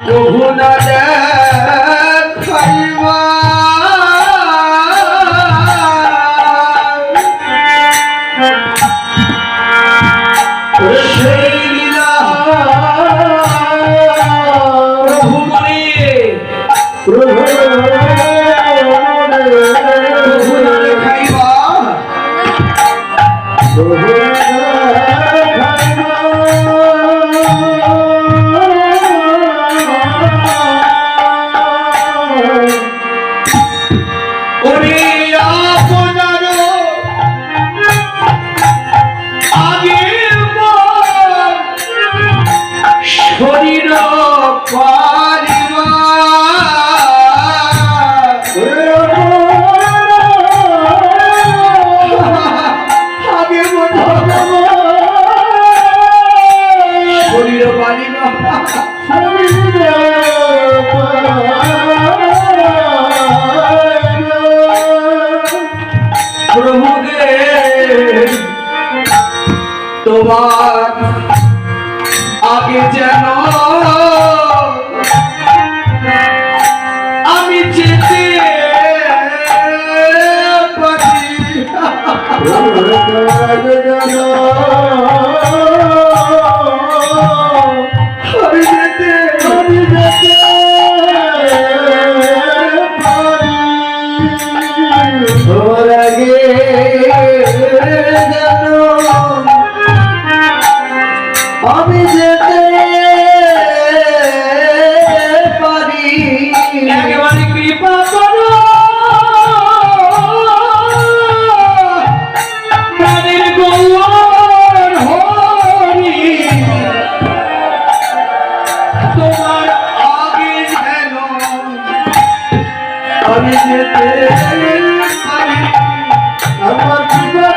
প্রভু না দেখাইবা সেই লীলা প্রভু মনে প্রভু না দেখাইবা প্রভু শরীর পারিবা আগে শরীর পারিবা প্রভুকে তোমার আগে যেন আমি যেতে পারি আমি যেতে তোমার আগে যেন আমি যেতে পারি একেবারে কৃপা করো প্রাণের গৌর হরি তোমার আগে যেন আমি যেতে পারি আমার কৃপা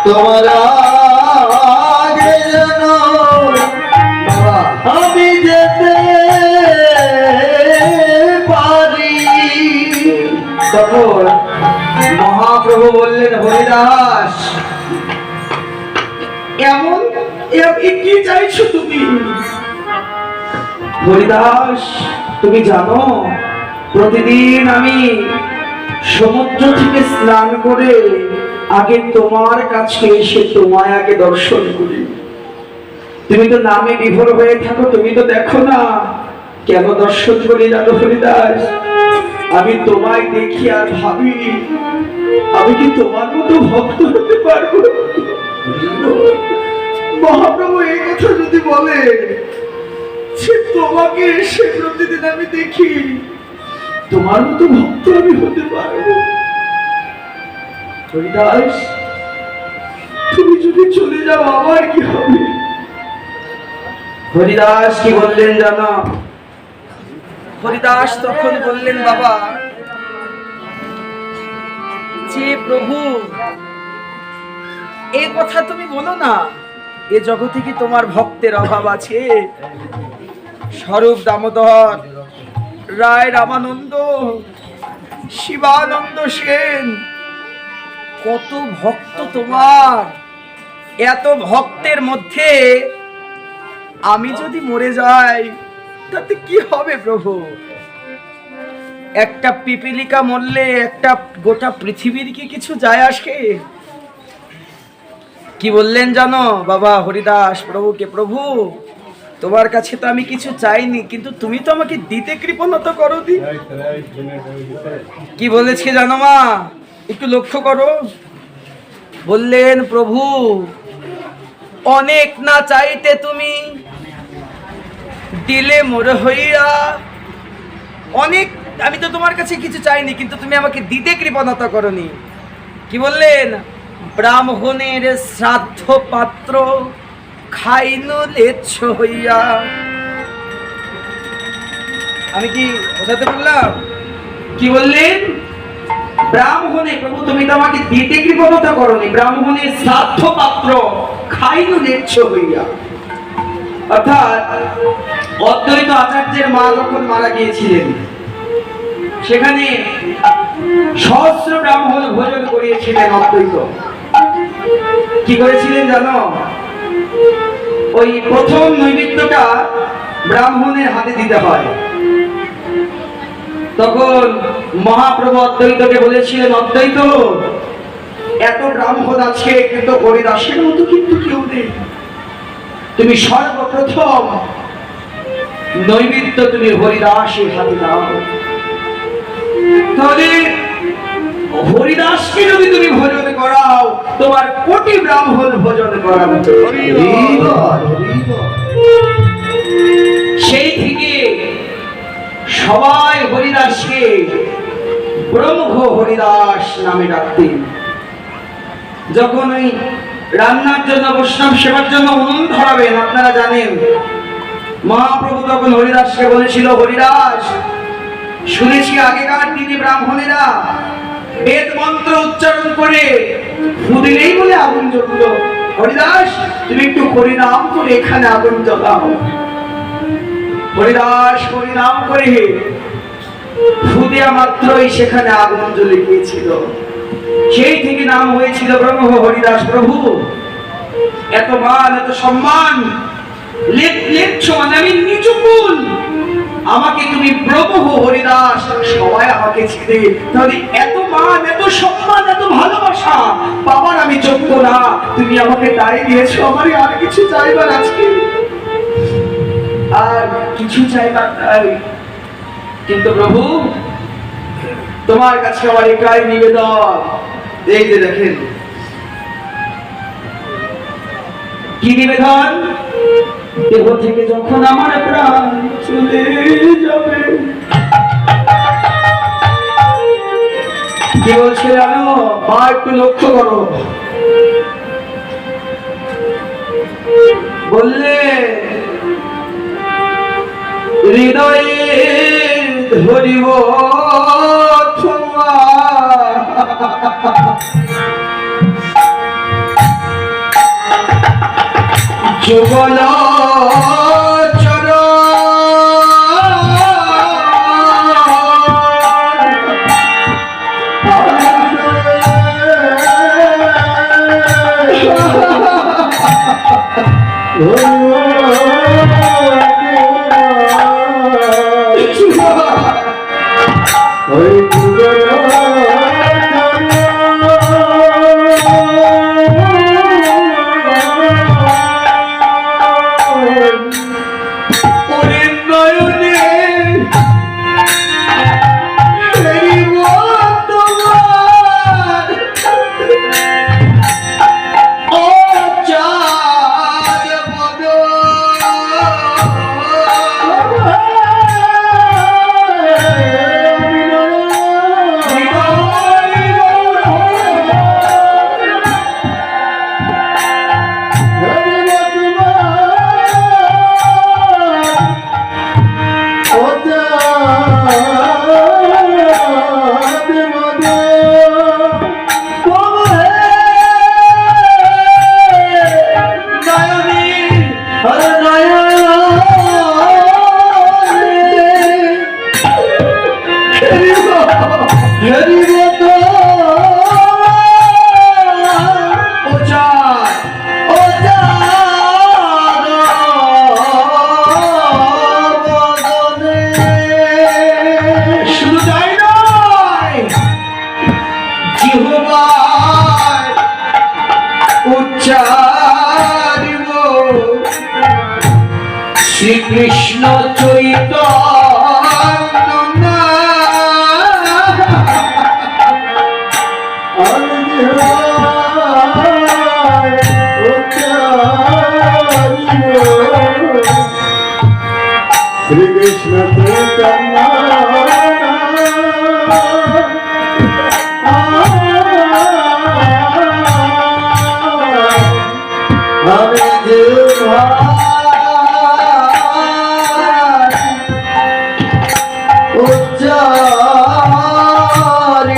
তোমার আগে যেন আমি যেতে পারি। তখন মহাপ্রভু বললেন, হরিদাস এমন কি চাইছো তুমি? হরিদাস তুমি জানো প্রতিদিন আমি সমুদ্র থেকে স্নান করে আগে তোমার কাছে এসে তোমায় আগে দর্শন করি। তুমি তো নামে বিভোর হয়ে থাকো, তুমি তো দেখো না কেন দর্শন করি জানো হরিদাস? আমি তোমায় দেখি আর ভাবি আমি কি তোমার মতো ভক্ত হতে পারবো? মহাপ্রভু এই কথা যদি বলে যে তোমাকে এসে প্রতিদিন আমি দেখি, তোমার মতো ভক্ত আমি হতে পারবো? হরিদাস তুমি যদি চলে যাও আমার কি হবে? হরিদাস কি বললেন জানো? হরিদাস তখন বললেন, বাবা যে প্রভু এই কথা তুমি বলো না, এ জগতে কি তোমার ভক্তের অভাব আছে? স্বরূপ দামোদর, রায় রামানন্দ, শিবানন্দ সেন, কত ভক্ত তোমার। এত ভক্তের মধ্যে আমি যদি মরে যাই তাতে কি হবে প্রভু? একটা পিপিলিকা মরলে একটা গোটা পৃথিবীর কি কিছু যায় আসে? কি বললেন জানো বাবা হরিদাস প্রভুকে, প্রভু তোমার কাছে তো আমি কিছু চাইনি, কিন্তু তুমি তো আমাকে দিতে কৃপণতা করো দি। কি বলেছে জানো মা? একটু লক্ষ্য করো। বললেন, প্রভু অনেক না চাইতে তুমি দিলে মোর হইয়া অনেক। আমি তো তোমার কাছে কিছু চাইনি, কিন্তু তুমি আমাকে দিতে কৃপণতা করনি। কি বললেন? ব্রাহ্মণের শ্রাদ্ধ পাত্র খাইনু লেচ্ছ হইয়া। আমি কি বোঝাতে পারলাম? কি বললেন? ব্রাহ্মণে, প্রভু তুমি তো আমাকে দিতে কৃপণতা করনি, ব্রাহ্মণের শ্রাদ্ধ পাত্র খাইনু লেচ্ছ হইয়া। অর্থাৎ অদ্বৈত আচার্যের মা যখন মারা গিয়েছিলেন, সেখানে সহস্র ব্রাহ্মণ ভোজন করিয়েছিলেন অদ্বৈত। কি করেছিলেন জানো? ওই প্রথম নৈবেদ্যটা ব্রাহ্মণের হাতে দিতে হয়। তখন মহাপ্রভু অদ্বৈতকে বলেছিলেন, অদ্বৈত এত ব্রাহ্মণ আছে কিন্তু হরিদাসের মতো কিন্তু কেউ নেই, তুমি সর্বপ্রথম নৈবেদ্য তুমি হরিদাসের হাতে দাও। তাহলে হরিদাসকে যদি তুমি ভোজন করাও, তোমার কোটি ব্রাহ্মণ ভোজন করাবে। সেই থেকে সবাই হরিদাসকে ব্রহ্ম হরিদাস নামে ডাকতেন। যখন ওই রান্নার জন্য, বৈষ্ণব সেবার জন্য উনুন ধরাবেন, আপনারা জানেন মহাপ্রভু তখন হরিদাসকে বলেছিল, হরিদাস শুনেছি আগেকার দিনে ব্রাহ্মণেরা বেদ মন্ত্র উচ্চারণ করে ফু দিলেই বলে আগুন জ্বলত। হরিদাস তুমি একটু হরিনাম করে এখানে আগুন জ্বলাও। হরিদাস হরিনাম করে ফু দেয়া মাত্রই সেখানে আগুন জ্বলে গিয়েছিল। সেই থেকে নাম হয়েছিল ব্রহ্ম হরিদাস। প্রভু এত মান এত সম্মান লেচ্ছ, মানে আমি নিচুকুল, আমাকে তুমি ব্রহ্ম হরিদাস, সবাই আমাকে ছেড়ে, তাহলে এত মান এত সম্মান এত ভালোবাসা পাবার আমি যোগ্য না, তুমি আমাকে দায় দিয়েছো, আমার আর কিছু চাইবার আজকে আর কিছু চাইবার নাই। কিন্তু প্রভু তোমার কাছে আমার একাই নিবেদন, এই যে দেখেন কি নিবেদন, দেহ থেকে যখন আমার প্রাণ চলে যাবে, কি বলছে জানো মা, একটু লক্ষ্য করো, বললে হৃদয়ে ধরিব যুগল চর শ্রীকৃষ্ণ চৈতন্য শ্রীকৃষ্ণ চৈতন্য আমি যে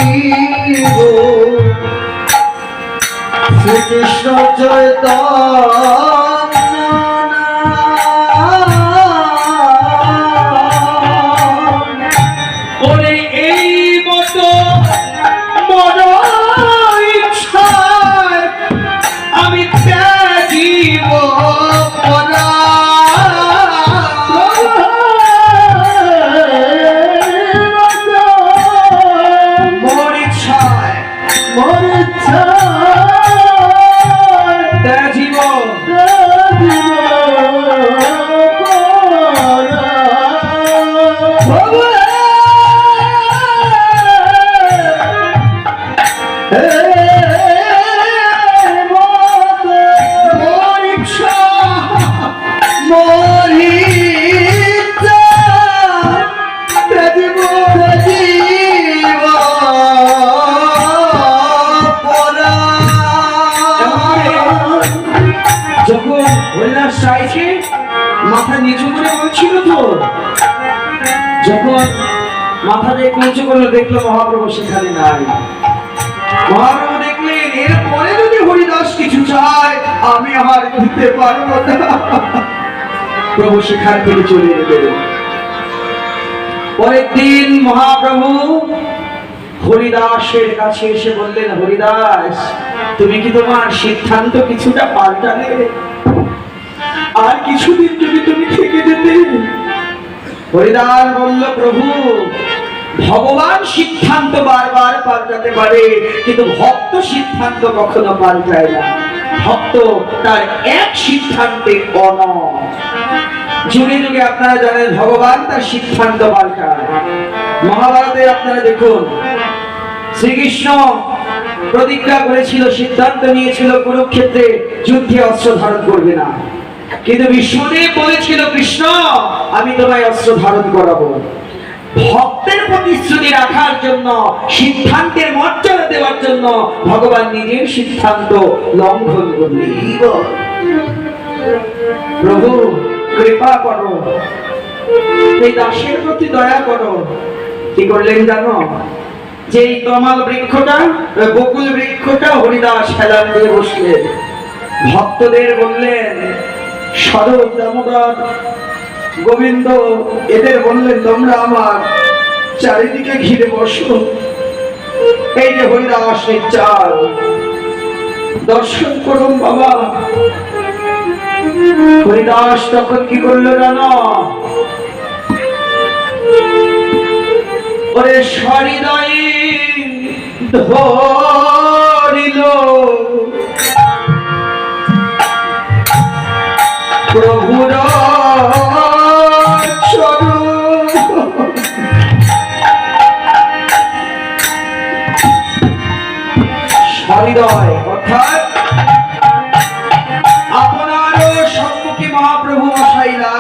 উচ্চারিব শ্রীকৃষ্ণ চৈতন্য ওরে এই মতো মন ইচ্ছায় আমি ত্যাগিব পরা মোর ইচ্ছায় ত্যাগিব যখন হরিদাস চাইছে মাথা নিচু করে বলছিল তো, যখন মাথা দিয়ে নিচু করলো দেখলো মহাপ্রভু সেখানে নাই। মহাপ্রভু দেখলেন এরপরে যদি হরিদাস কিছু চায় আমি আর দিতে পারবো না। প্রভু সেখান থেকে চলে এলেন। পরের দিন মহাপ্রভু হরিদাসের কাছে এসে বললেন, হরিদাস তুমি কি তোমার সিদ্ধান্ত কিছুটা পাল্টালে? আর কিছুদিন যদি তুমি থেকে যেতে। হরিদাস বলল, প্রভু ভগবান সিদ্ধান্ত বারবার পাল্টাতে পারে কিন্তু ভক্ত সিদ্ধান্ত কখনো পাল্টায় না। ভক্ত তার এক সিদ্ধান্তে অনড়। যুগে যুগে আপনারা জানেন ভগবান তার সিদ্ধান্ত পাল্টায়। মহাভারতে আপনারা দেখুন শ্রীকৃষ্ণ প্রতিজ্ঞা করেছিল, সিদ্ধান্ত নিয়েছিল কুরুক্ষেত্রে যুদ্ধে অস্ত্র ধারণ করবে না, কিন্তু বিষ্ণুদেব বলেছিল কৃষ্ণ আমি তোমায় অস্ত্র ধারণ করাবো। ভক্তের প্রতিশ্রুতি রাখার জন্য, সিদ্ধান্তের মর্যাদা দেওয়ার জন্য ভগবান নিজের সিদ্ধান্ত লঙ্ঘন করলেন। প্রভু কৃপা করো, এই দাসের প্রতি দয়া করো। কি করলেন জানো? যে এই তমাল বৃক্ষটা, বকুল বৃক্ষটা হরিদাস হেলান দিয়ে বসলেন। ভক্তদের বললেন স্বরূপ, দামোদর, গোবিন্দ, এদের বললেন তোমরা আমার চারিদিকে ঘিরে বসো। এই যে হরিদাস নিচাল, দর্শন করুন বাবা। হরিদাস তখন কি করলো জানো? ওরে সহৃদয়ে ধরিল প্রভুর হৃদয়, অর্থাৎ আপনার সম্মুখে মহাপ্রভু মশাইলা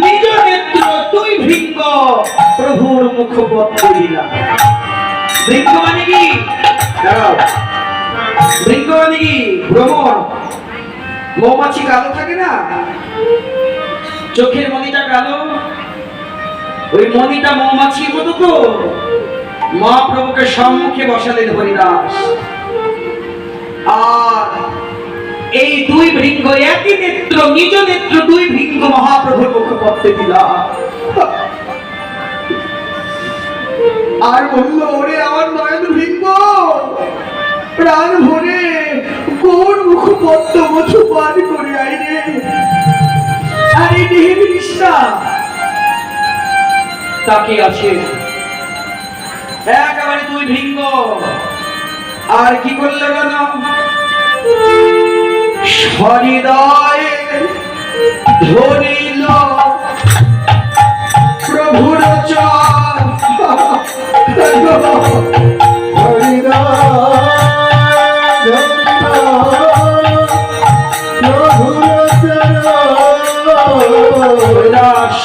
নিজ নেত্র দুই ভৃঙ্গ প্রভুর মুখপত্র দিলা। ভৃঙ্গ মানে কি? ভৃঙ্গ মানে কি? ভ্রমণ। মৌমাছি কালো থাকে না, চোখের মণিটা কালো, ওই মণিটা মৌমাছির মতো তো। মহাপ্রভুকে সম্মুখে বসালেন হরিদাস, আর এই দুই ভৃঙ্গ একই নেত্র, নিজ নেত্র দুই ভৃঙ্গ মহাপ্রভুর মুখপত্রে দিলা। আর বলল, ওরে আমার নয়ন ভৃঙ্গ, প্রাণ ভরে কোন মুখপত্র মধু পান করে আইরে। আর এই দেহে তৃষ্ণা তাকে আছে একেবারে দুই ভৃঙ্গ। আর কি করলে কেন? হৃদয়ে ধরিল প্রভুর চরণ। হরিদাস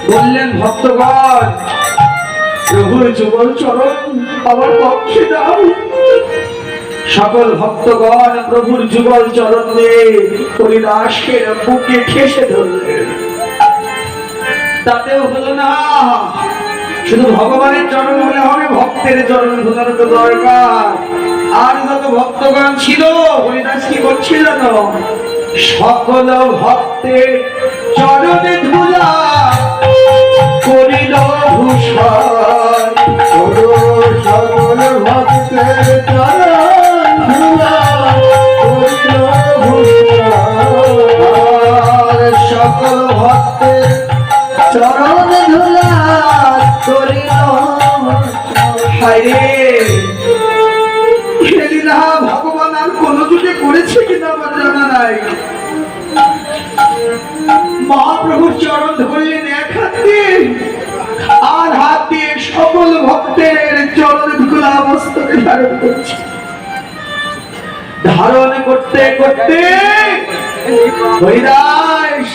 বললেন, ভক্তগণ প্রভুর যুগল চরণ আমার পক্ষে দাও। সকল ভক্তগণ প্রভুর যুগল চরণে হরিদাসের বুকে ঠেসে ধরলেন। তাতেও হলো না, শুধু ভগবানের চরণ হলে হবে, ভক্তের চরণ ধরার তো দরকার। আর যত ভক্তগণ ছিল, হরিদাস কি করছিল না, সকল ভক্তের চরণে ধুলা করিল ভূষণ। সকল ভক্তের চরণ ধুলা করিল ভূষণ। সকল ভক্তের চরণ ধুলা করিল হায়রে, এ লীলা ভগবান আর কোন যুগে করেছে কিনা আমার জানা নাই। মহাপ্রভুর চরণ ধরলেন এক হাত দিয়ে, আর হাত দিয়ে সকল ভক্তের চরণ ধুলা মস্তকে ধারণ করছে। ধারণ করতে করতে হরিদাস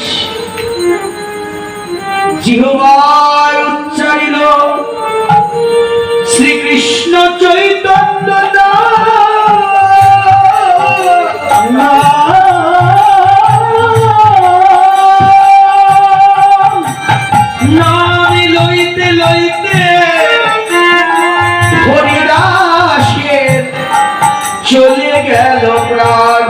জিহ্বায় উচ্চারিল শ্রীকৃষ্ণ চৈতন্য নাম লইতে লইতে হরিদাসের চলে গেল প্রাণ।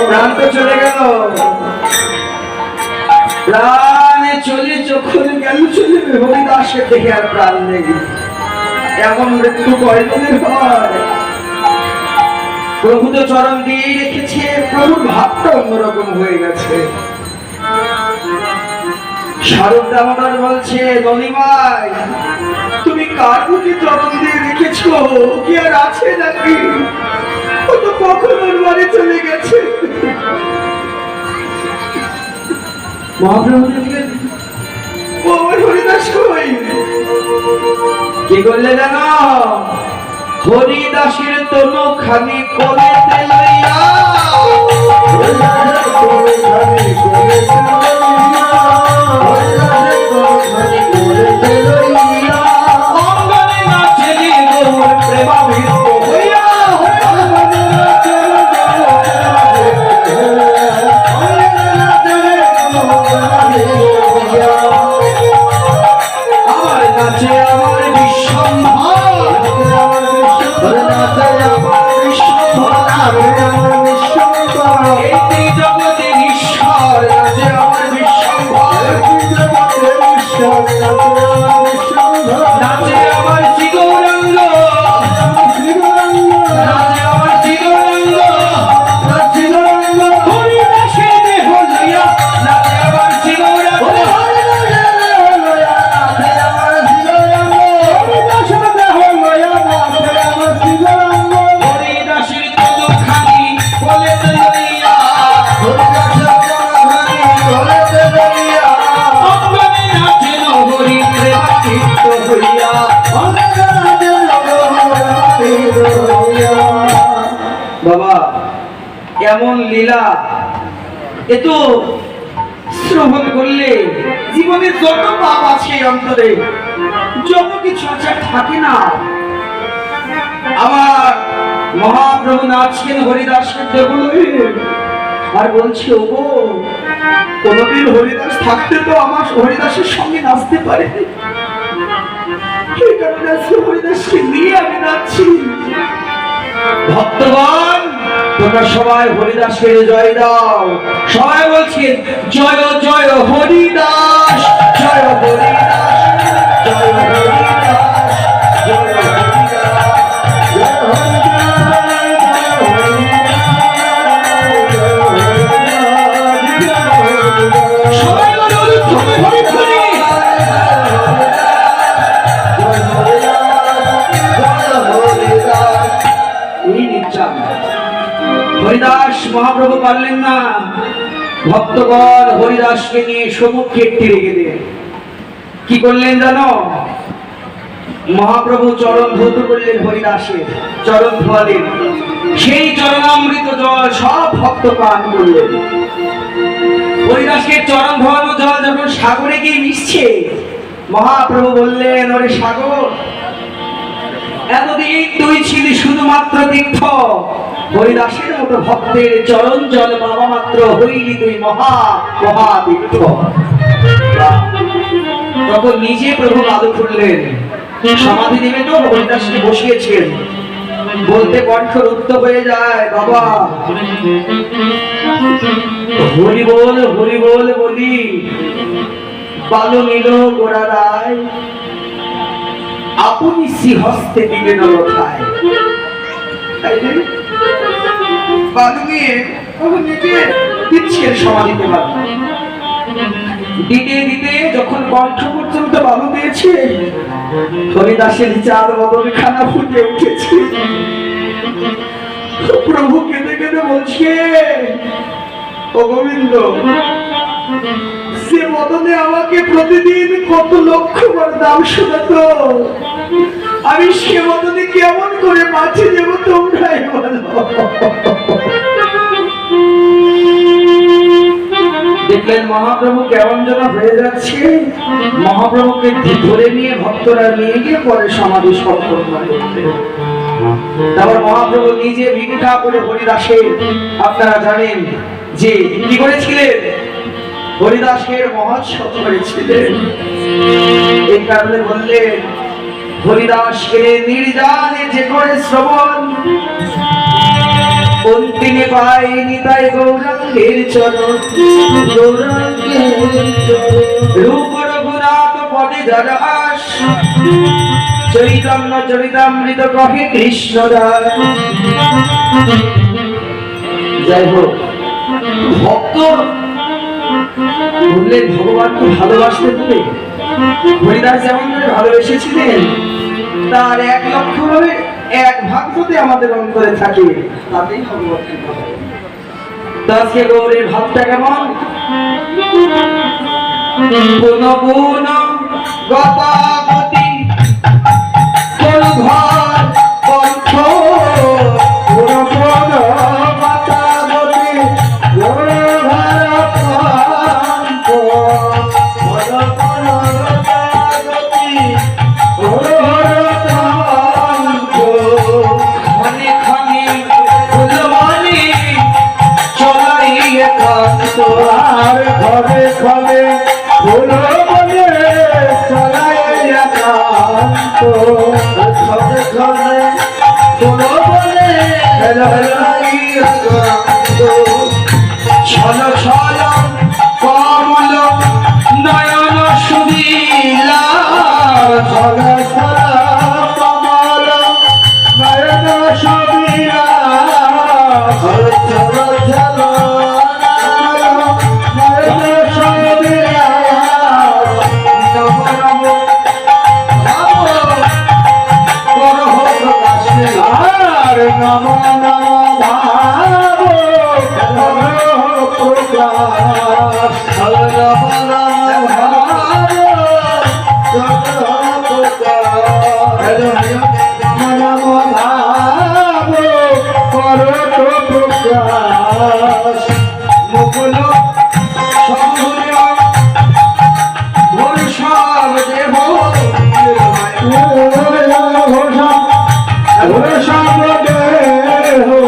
প্রাণ তো চলে গেল, প্রাণে চলে যখন গেল চলে, হরিদাসের দেখে আর প্রাণ নেই। এমন মৃত্যু কয়দিনের হয়? প্রভু তো চরণ দিয়েই রেখেছে, প্রভুর ভাবটা অন্যরকম হয়ে গেছে। শারদ দামোদর বলছে, ননিমাই তুমি কার বুকে চরণ দিয়ে রেখেছো? কি আর আছে নাকি? ও তো কখন ওর বাড়ি চলে গেছে। মহাপ্রভু ও আমার হরিদাস কই? কি করলে জানো? হরিদাসের তনু খানি কোলেতে লইয়া অঙ্গনে নাচেলি গৌর প্রেমাভিত হইয়া। আমার নাচে আমার বিশ্বম্ভর, এই জগতের ঈশ্বর নাচে আমার বিশ্বম্ভর, নাচে আমার শ্রীগৌরাঙ্গ, নাচে আমার শ্রীগৌরাঙ্গ, হরিদাসের দেহ লইয়া নাচে আমার শ্রীগৌরাঙ্গ। হরিদাসের তনুখানি কোলেতে লইয়া অঙ্গনে নাচেন হরি প্রেমাতীত হইয়া। বাবা, এমন লীলা এ তো শ্রবণ করলে জীবনে যত পাপ আছে অন্তরে, যত কিছু আছে থাকে না। আমার মহাপ্রভু নাচছেন হরিদাসের দেবলে, আর বলছে ওগো কোনদিন হরিদাস থাকতে তো আমার হরিদাসের সঙ্গে নাচতে পারে, এই কারণে আজকে হরিদাসকে নিয়ে আমি নাচছি। ভক্তগণ তোমরা সবাই হরিদাসের জয় দাও। সবাই বলছেন জয় জয় হরিদাস, জয় হরিদাস, জয় হরিদাস, জয় হরিদাস, জয় হরিদাস। সবাই বলুন তুমি হরিধ্বনি। হরিদাস মহাপ্রভু পারলেন না, ভক্তগণ হরিদাসকে নিয়ে সমুদ্রে একটি রেখে দেন। কি করলেন জানো? মহাপ্রভু চরণ ধৌত করলেন, হরিদাসের চরণ ধোয়ালেন, সেই চরণামৃত জল সব ভক্ত পান করলেন। হরিদাসের চরণ ধোয়ানো জল যখন সাগরে গিয়ে মিশছে, মহাপ্রভু বললেন, ওরে সাগর, এতদিন তুই ছিলি শুধুমাত্র তীর্থ, হরিদাসের মতো ভক্তের চরণ জল বাবা মাত্র হইলি তুই মহা মহা তীর্থ। তখন নিজে প্রভু আদর করলেন, সমাধি নেমে তো হরিদাসকে বসিয়েছেন, বলতে কণ্ঠ রুদ্ধ হয়ে যায়, বাবা হরি বল বলি, বালু নীল গোড়া রায়, আপনি শ্রীহস্তে দিলেন লথায়। বালু নিয়ে দিচ্ছেন সমাধিতে বালু দিতে দিতে যখন কণ্ঠ পর্যন্ত বালু দিয়েছে, হরিদাসের চার বদল খানা ফুটে উঠেছে। প্রভু কেঁদে কেঁদে বলছে, ও গোবিন্দ, সে বদলে আমাকে প্রতিদিন কত লক্ষ বার দাম শোনাতো, আমি সে বদলে কেমন করে বাঁচে দেব তোমরাই বলো। দেখলেন মহাপ্রভু কেমন যেন হয়ে যাচ্ছে। মহাপ্রভুকে ধরে নিয়ে ভক্তরা নিয়ে গিয়ে পরে সমাধি সম্পন্ন করলেন। তারপর মহাপ্রভু নিজে ভিক্ষা করে হরিদাসের, আপনারা জানেন যে কি করেছিলেন, হরিদাসের মহোৎসব করেছিলেন। এই কারণে বললেন, হরিদাসকে নির্জানে যে করে শ্রবণ, অন্তিমে পাইনি তাই গৌরাঙ্গের চরণ, রূপ রঘুনাথ পদে যারা আস, চৈতন্য চরিতামৃত কহে কৃষ্ণ দাস। যাই হোক, ভক্ত বললেন ভগবানকে ভালোবাসতে হবে। হরিদাস যেমন করে ভালোবেসেছিলেন, তার 1 লক্ষ ভাবে 1 ভাগ যদি আমাদের অন্তরে থাকে, তাতেই ভগবানকে পাবো। দাসকে গৌরের ভাবটা কেমন? পুন পুন গতাগতি করু ঘর কণ্ঠ, পুন পুন গতাগতি করু ঘর কণ্ঠ, পুন পুন গতাগতি করু ঘর কণ্ঠ, ক্ষণে ক্ষণে ফুলবাণী চলাইয়ে কান্ত, আর ঘরে ঘরে ফুল বনে চলাইয়া কান্ত, ঘরে ঘরে ফুল বনে চলাইয়া কান্ত, ছল ছল কমল নয়ন সুধীলা, ছল ছল কমল নয়ন সুধীলা, ছল ছল ছল নয়ন সুধীলা, নম নম আর নম নম ভাব প্রকাশ, নম নম ভাব প্রকাশ, নম ভাব প্রকাশ, মুকুল সম্ভূত ভূষণ দেহ, ভূষণ দেহ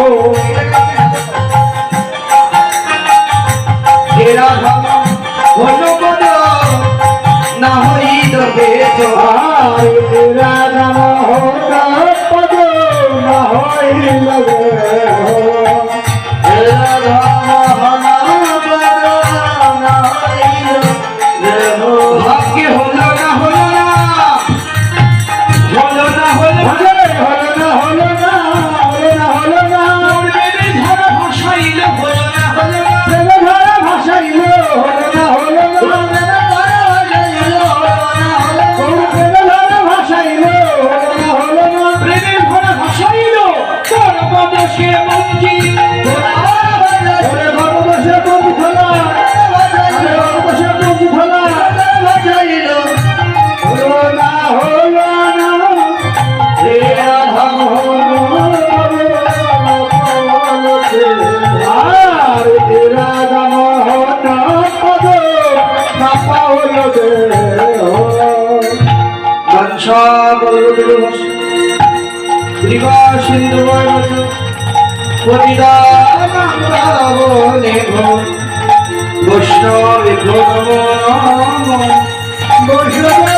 গঙ্গা বলবৎ কৃপা সিন্ধু বৈবত পতিতানাং পাবনেভ্যো বৈষ্ণবেভ্যো নমো নমঃ।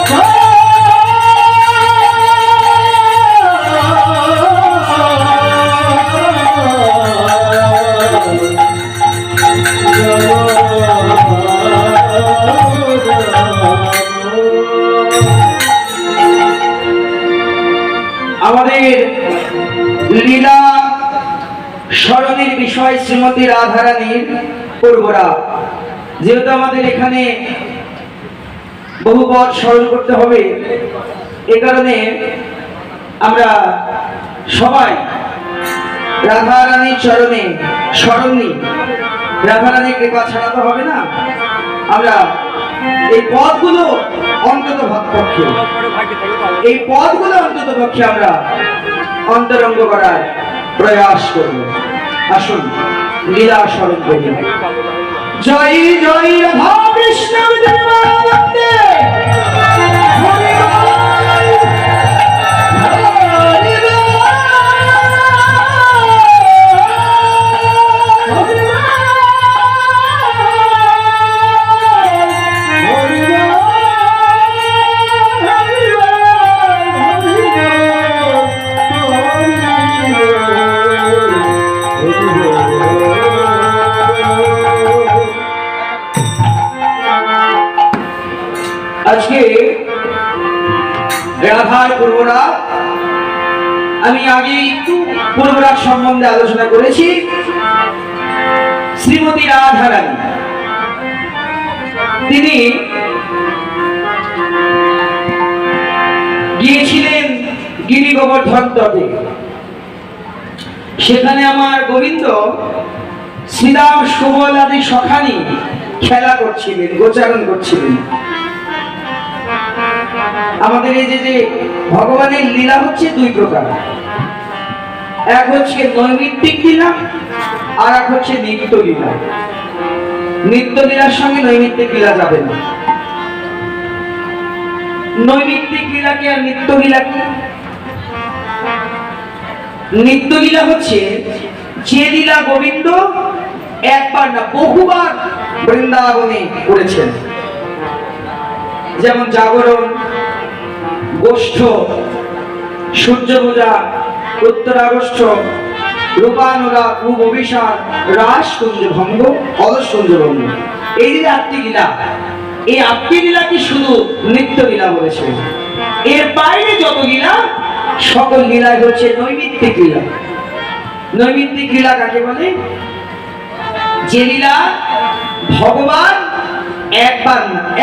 আমাদের লীলা স্মরণের বিষয় শ্রীমতী রাধারানীর পূর্বরা, যেহেতু আমাদের এখানে বহু পদ স্মরণ করতে হবে, এ কারণে আমরা সবাই রাধারানীর চরণে স্মরণ নিই। রাধারানীর কৃপা ছাড়া তো হবে না। আমরা এই পদগুলো অন্তত পক্ষে আমরা অন্তরঙ্গ করার প্রয়াস করব। আসুন লীলা স্মরণ করি। জয় জয় রাধা কৃষ্ণ বন্দে আজকে রাধার পূর্বরাগ। আমি আগে একটু পূর্বরাগ সম্বন্ধে আলোচনা করেছি। শ্রীমতী রাধারানী তিনি গিয়েছিলেন গিরি গোবর্ধন তটে। সেখানে আমার গোবিন্দ শ্রীরাম সুবল আদি সখানি খেলা করছিলেন, গোচারণ করছিলেন। আমাদের এই যে ভগবানের লীলা হচ্ছে দুই প্রকার, এক হচ্ছে নৈমিত্তিক লীলা আর এক হচ্ছে নিত্য লীলা। নিত্য লীলার সঙ্গে নৈমিত্তিক লীলা যাবে না। নৈমিত্তিক লীলা কি আর নিত্য লীলা কি? নিত্য লীলা হচ্ছে যে লীলা গোবিন্দ একবার না বহুবার বৃন্দাবনে করেছেন, যেমন জাগরণ, গোষ্ঠ, সূর্য পূজা, উত্তরাগষ্ঠ, রূপানুরাগ, রূপ অভিষার, রাস কুঞ্জ ভঙ্গ, অলস কুঞ্জ ভঙ্গ, এই যে আটটি লীলা, এই আটটি লীলাকে শুধু নিত্য লীলা বলেছে। এর বাইরে যত লীলা, সকল লীলা হচ্ছে নৈমিত্তিক লীলা। নৈমিত্তিক লীলা কাকে বলে? যে লীলা ভগবান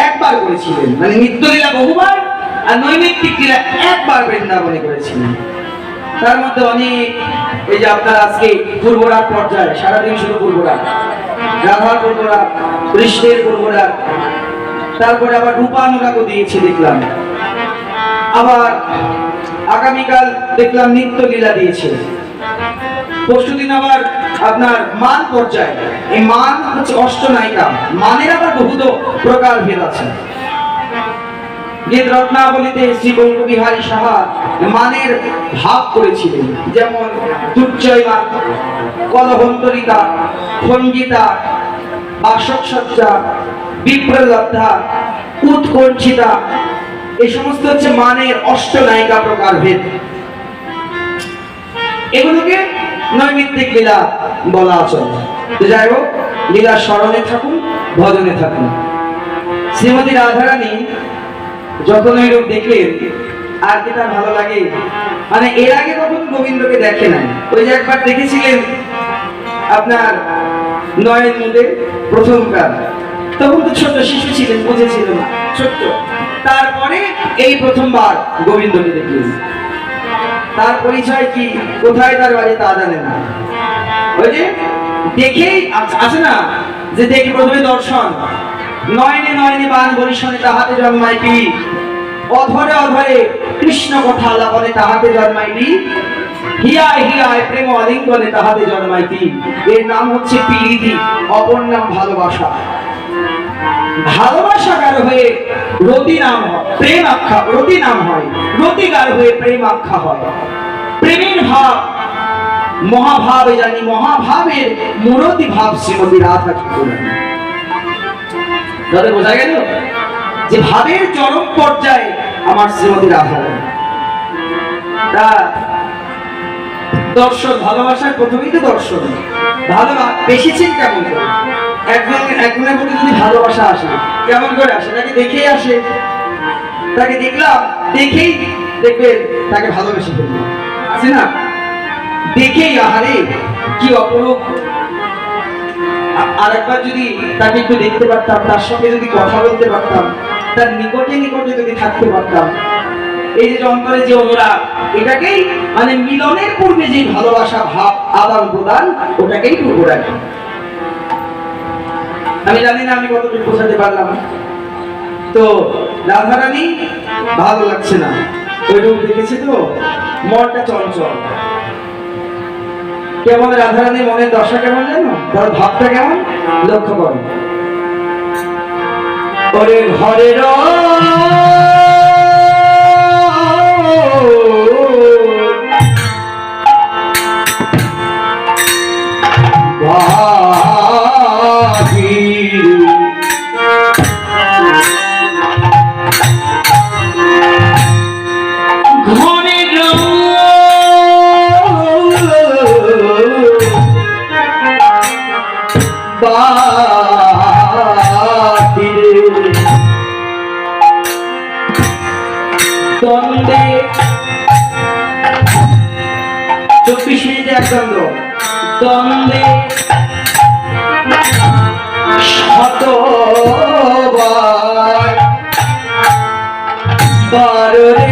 একবার করেছিলেন, মানে নিত্য লীলা বহুবার আর নৈমিত্তিক লীলা একবার বৃন্দাবনে করেছিলেন। তার মধ্যে অনেক, এই যে আপনার আজকে পূর্বরাগ পর্যায়ে সারাদিন শুধু পূর্বরাগ, রাধার পূর্বরাগ, কৃষ্ণের পূর্বরাগ, তারপরে আবার রূপানুরাগও দিয়েছে দেখলাম, আবার আগামীকাল দেখলাম নিত্য লীলা দিয়েছে, পরশুদিন আবার আপনার মান পর্যায়ে। এই মান হচ্ছে অষ্টনায়িকা, মানের আবার বহুত প্রকার ভেদ আছে। গীত রত্নাবলীতে শ্রী বঙ্গবিহারী সাহা মানের ভাগ করেছিলেন, যেমন দুর্জয়মান, কলহন্তরিতা, খঞ্জিতা, বাসকসজ্জা, বিপ্রলব্ধা, উৎকণ্ঠিতা, এই সমস্ত হচ্ছে মানের অষ্টনায়িকা প্রকার ভেদ। এগুলোকে নৈমিত্তিক লীলা বলা চলে। তো যাই হোক, লীলা স্মরণে থাকুন, ভজনে থাকুন। শ্রীমতী রাধারানী যখন ওই রূপ দেখলেন, আর কি তার ভালো লাগে? মানে এর আগে কখনো গোবিন্দকে দেখে নাই। ওই যে একবার দেখেছিলেন আপনার নয়ন মুদে প্রথমবার, তখন তো ছোট শিশু ছিলেন, বুঝেছিল না, ছোট্ট। তারপরে এই প্রথমবার গোবিন্দকে দেখলেন। তার পরিচয় কি, কোথায় তার বাড়ি তা জানে না। ওই যে দেখেই আছে না, যে দেখে প্রথমে দর্শন, নয়নে নয়নে বান বরিশনে তাহাতে জন্মাইতি, অধরে অধরে কৃষ্ণ কথা আলাপনে তাহাতে জন্মাইতি, হিয়ায় হিয়ায় প্রেম আলিঙ্গনে তাহাতে জন্মাইতি। এর নাম হচ্ছে প্রীতি, অপর নাম ভালোবাসা। ভালোবাসা গাঢ় হয়ে রতি নাম হয়, প্রেম আখ্যা রতি নাম হয়, রতি গাঢ় হয়ে প্রেম আখ্যা হয়। প্রেমের ভাব মহাভাবে জানি, মহাভাবের মূরতি ভাব শ্রীমতী রাধা ঠাকুরানী। তাহলে বোঝা গেল যে ভাবের চরম পর্যায়ে আমার শ্রীমতী রাধা রানী। তা দর্শন, ভালোবাসার প্রথমেই তো দর্শন। বেশিছেন কেমন করে? একজনের প্রতি যদি ভালোবাসা আসে কেমন করে আসে? তাকে দেখেই আসে, তাকে দেখলাম দেখেই দেখবেন তাকে ভালোবেসে ফেললাম, আছে না? দেখেই আহারে কি অপরূপ। আর একবার যদি তাকে একটু দেখতে পারতাম, তার সঙ্গে যদি কথা বলতে পারতাম, তার নিকটে নিকটে যদি থাকতে পারতাম, এই যে অন্তরে যে অনুরাগ, এটাকেই মানে মিলনের পূর্বে যে ভালোবাসা ভাব আদান প্রদান, ওটাকেই অনুরাগ। আমি জানি না আমি কতটুকু বোঝাতে পারলাম। তো রাধারানী ভালো লাগছে না, ওই রূপ দেখেছি তো মনটা চঞ্চল। কেমন রাধারানী মনের দশা কেমন জানো? তার ভাবটা কেমন লক্ষ্য করো। ওরে ঘরের দ্বন্দ্বে 24 মিনিটে এক দ্বন্দ্ব, দ্বন্দ্বে শতবার বাররে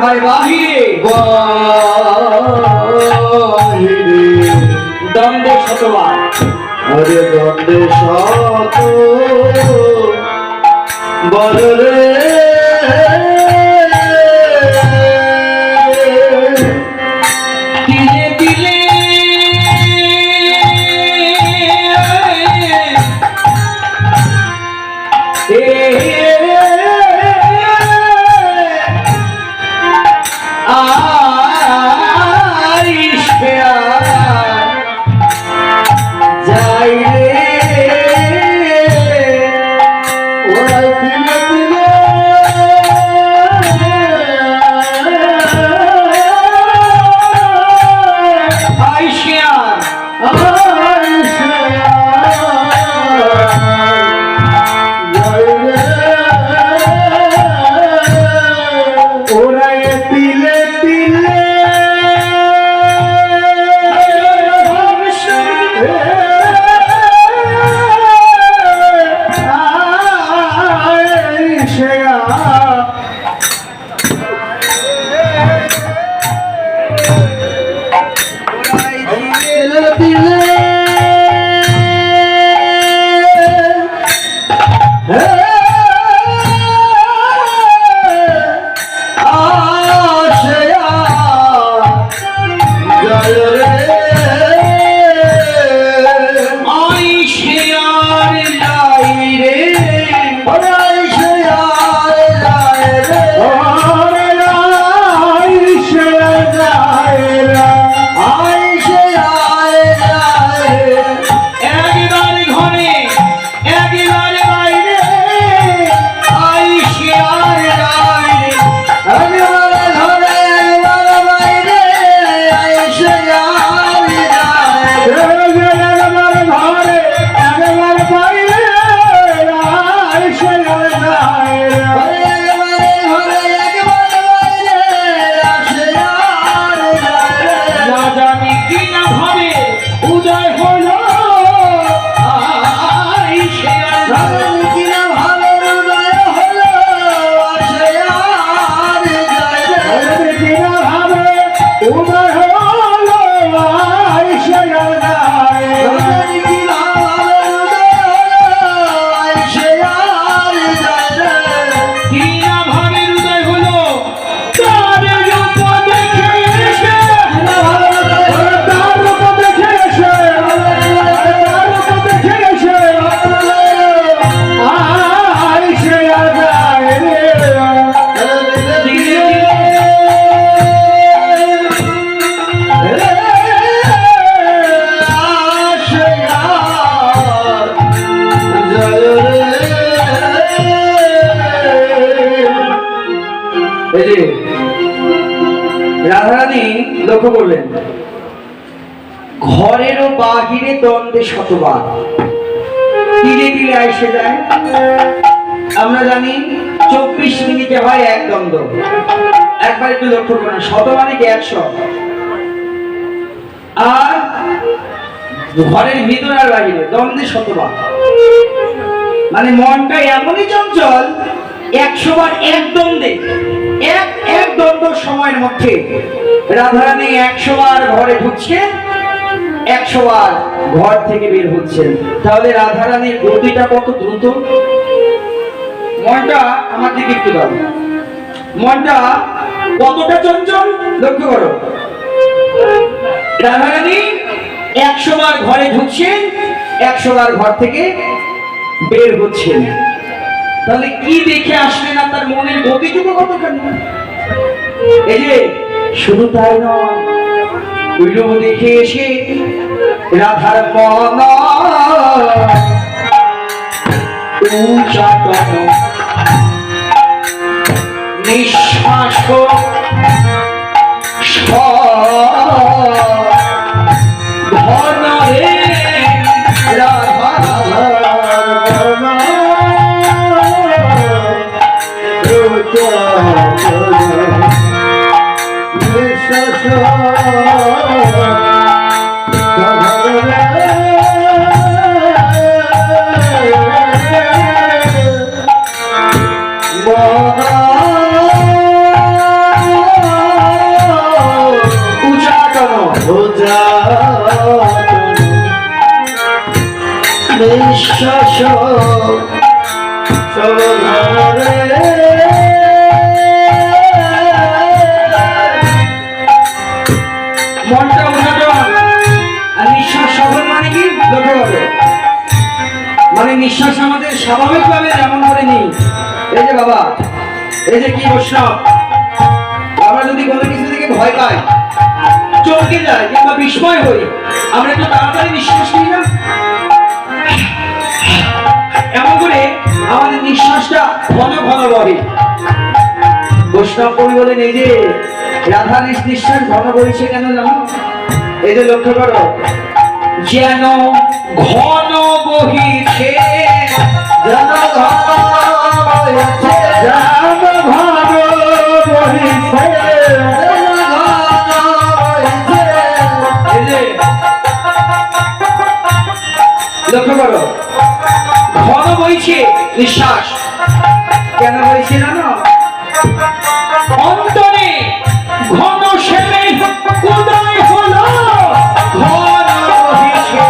ভাই বাহিরে দ্বন্দ্বে শতবার, আরে দ্বন্দ্বে শত বলরে তিলে তিলে কি না ভাবে উদয় হলো আই সে রাধারানী কি না ভাবে উদয় হলো সে আর যায় রে। রাধারানী কি না ভাবে উদয় হলো আই সে আর যায় রে। রাধারানী কি না ভাবে উদয় হলো সে আর যায় রে। কি না ভাবে উদয় হলো তার রূপ দেখে এসে তার রূপ দেখে এসে তার রূপ দেখে এসে আই সে আর যায় রে। এই যে রাধারানী লক্ষ্য করলেন ঘরেরও বাহিরে দ্বন্দ্বে শতবার তীরে তীরে এসে যায়। আমরা জানি 24 মিনিটে হয় এক দ্বন্দ্ব। একবার একটু লক্ষ্য করুন, শতবারে কি 100, আর ঘরের ভিতর আর বাহিরে দ্বন্দ্বে শতবার, মানে মনটা এমনই চঞ্চল 100 বার এক দ্বন্দ্বে, এক দ্বন্দ্ব সময়ের মধ্যে রাধারানী 100 বার ঘরে ঢুকছেন, 100 বার ঘর থেকে বের হচ্ছেন। তাহলে রাধারানীর গতিটা কত দ্রুত। মনটা আমার দিকে একটু দাও, মনটা কতটা চঞ্চল লক্ষ্য করো। রাধারানী 100 বার ঘরে ঢুকছেন, 100 বার ঘর থেকে বের হচ্ছেন। তাহলে কি দেখে আসলেন না, তার মনের গতিটুকু কতখানি। এই যে শুধু তাই নয়, ওইটুক দেখে এসে রাধার মন উচাটন নিঃশ্বাস ধন রে রাধার নিঃশ্বাস মনটা উঠাটন আর নিঃশ্বাস সফল মানে কি লক্ষ্য করো। মানে নিঃশ্বাস আমাদের স্বাভাবিকভাবে এমন করে নেই। এই যে বাবা, এই যে কি বৈষ্ণব, আমরা যদি কোনো কিছু থেকে ভয় পাই, চমকে যায় কিংবা বিস্ময় হই, আমরা একটু তাড়াতাড়ি নিঃশ্বাস নিই না, এমন করে আমাদের নিঃশ্বাসটা ঘন ঘন বহে। বৈষ্ণব কবি বলেন এই যে রাধা নিঃশ্বাস ঘন বইছে কেন জানো? এই যে লক্ষ্য করো, যেন ঘন বহিছে, যেন ঘন বহিছে, যেন ঘন বহিছে। এই যে লক্ষ্য করো, ঘন বইছে নিঃশ্বাস, কেন বইছে জানো? অন্তরে ঘন সেবে উদয় হলো, ঘন বহিছে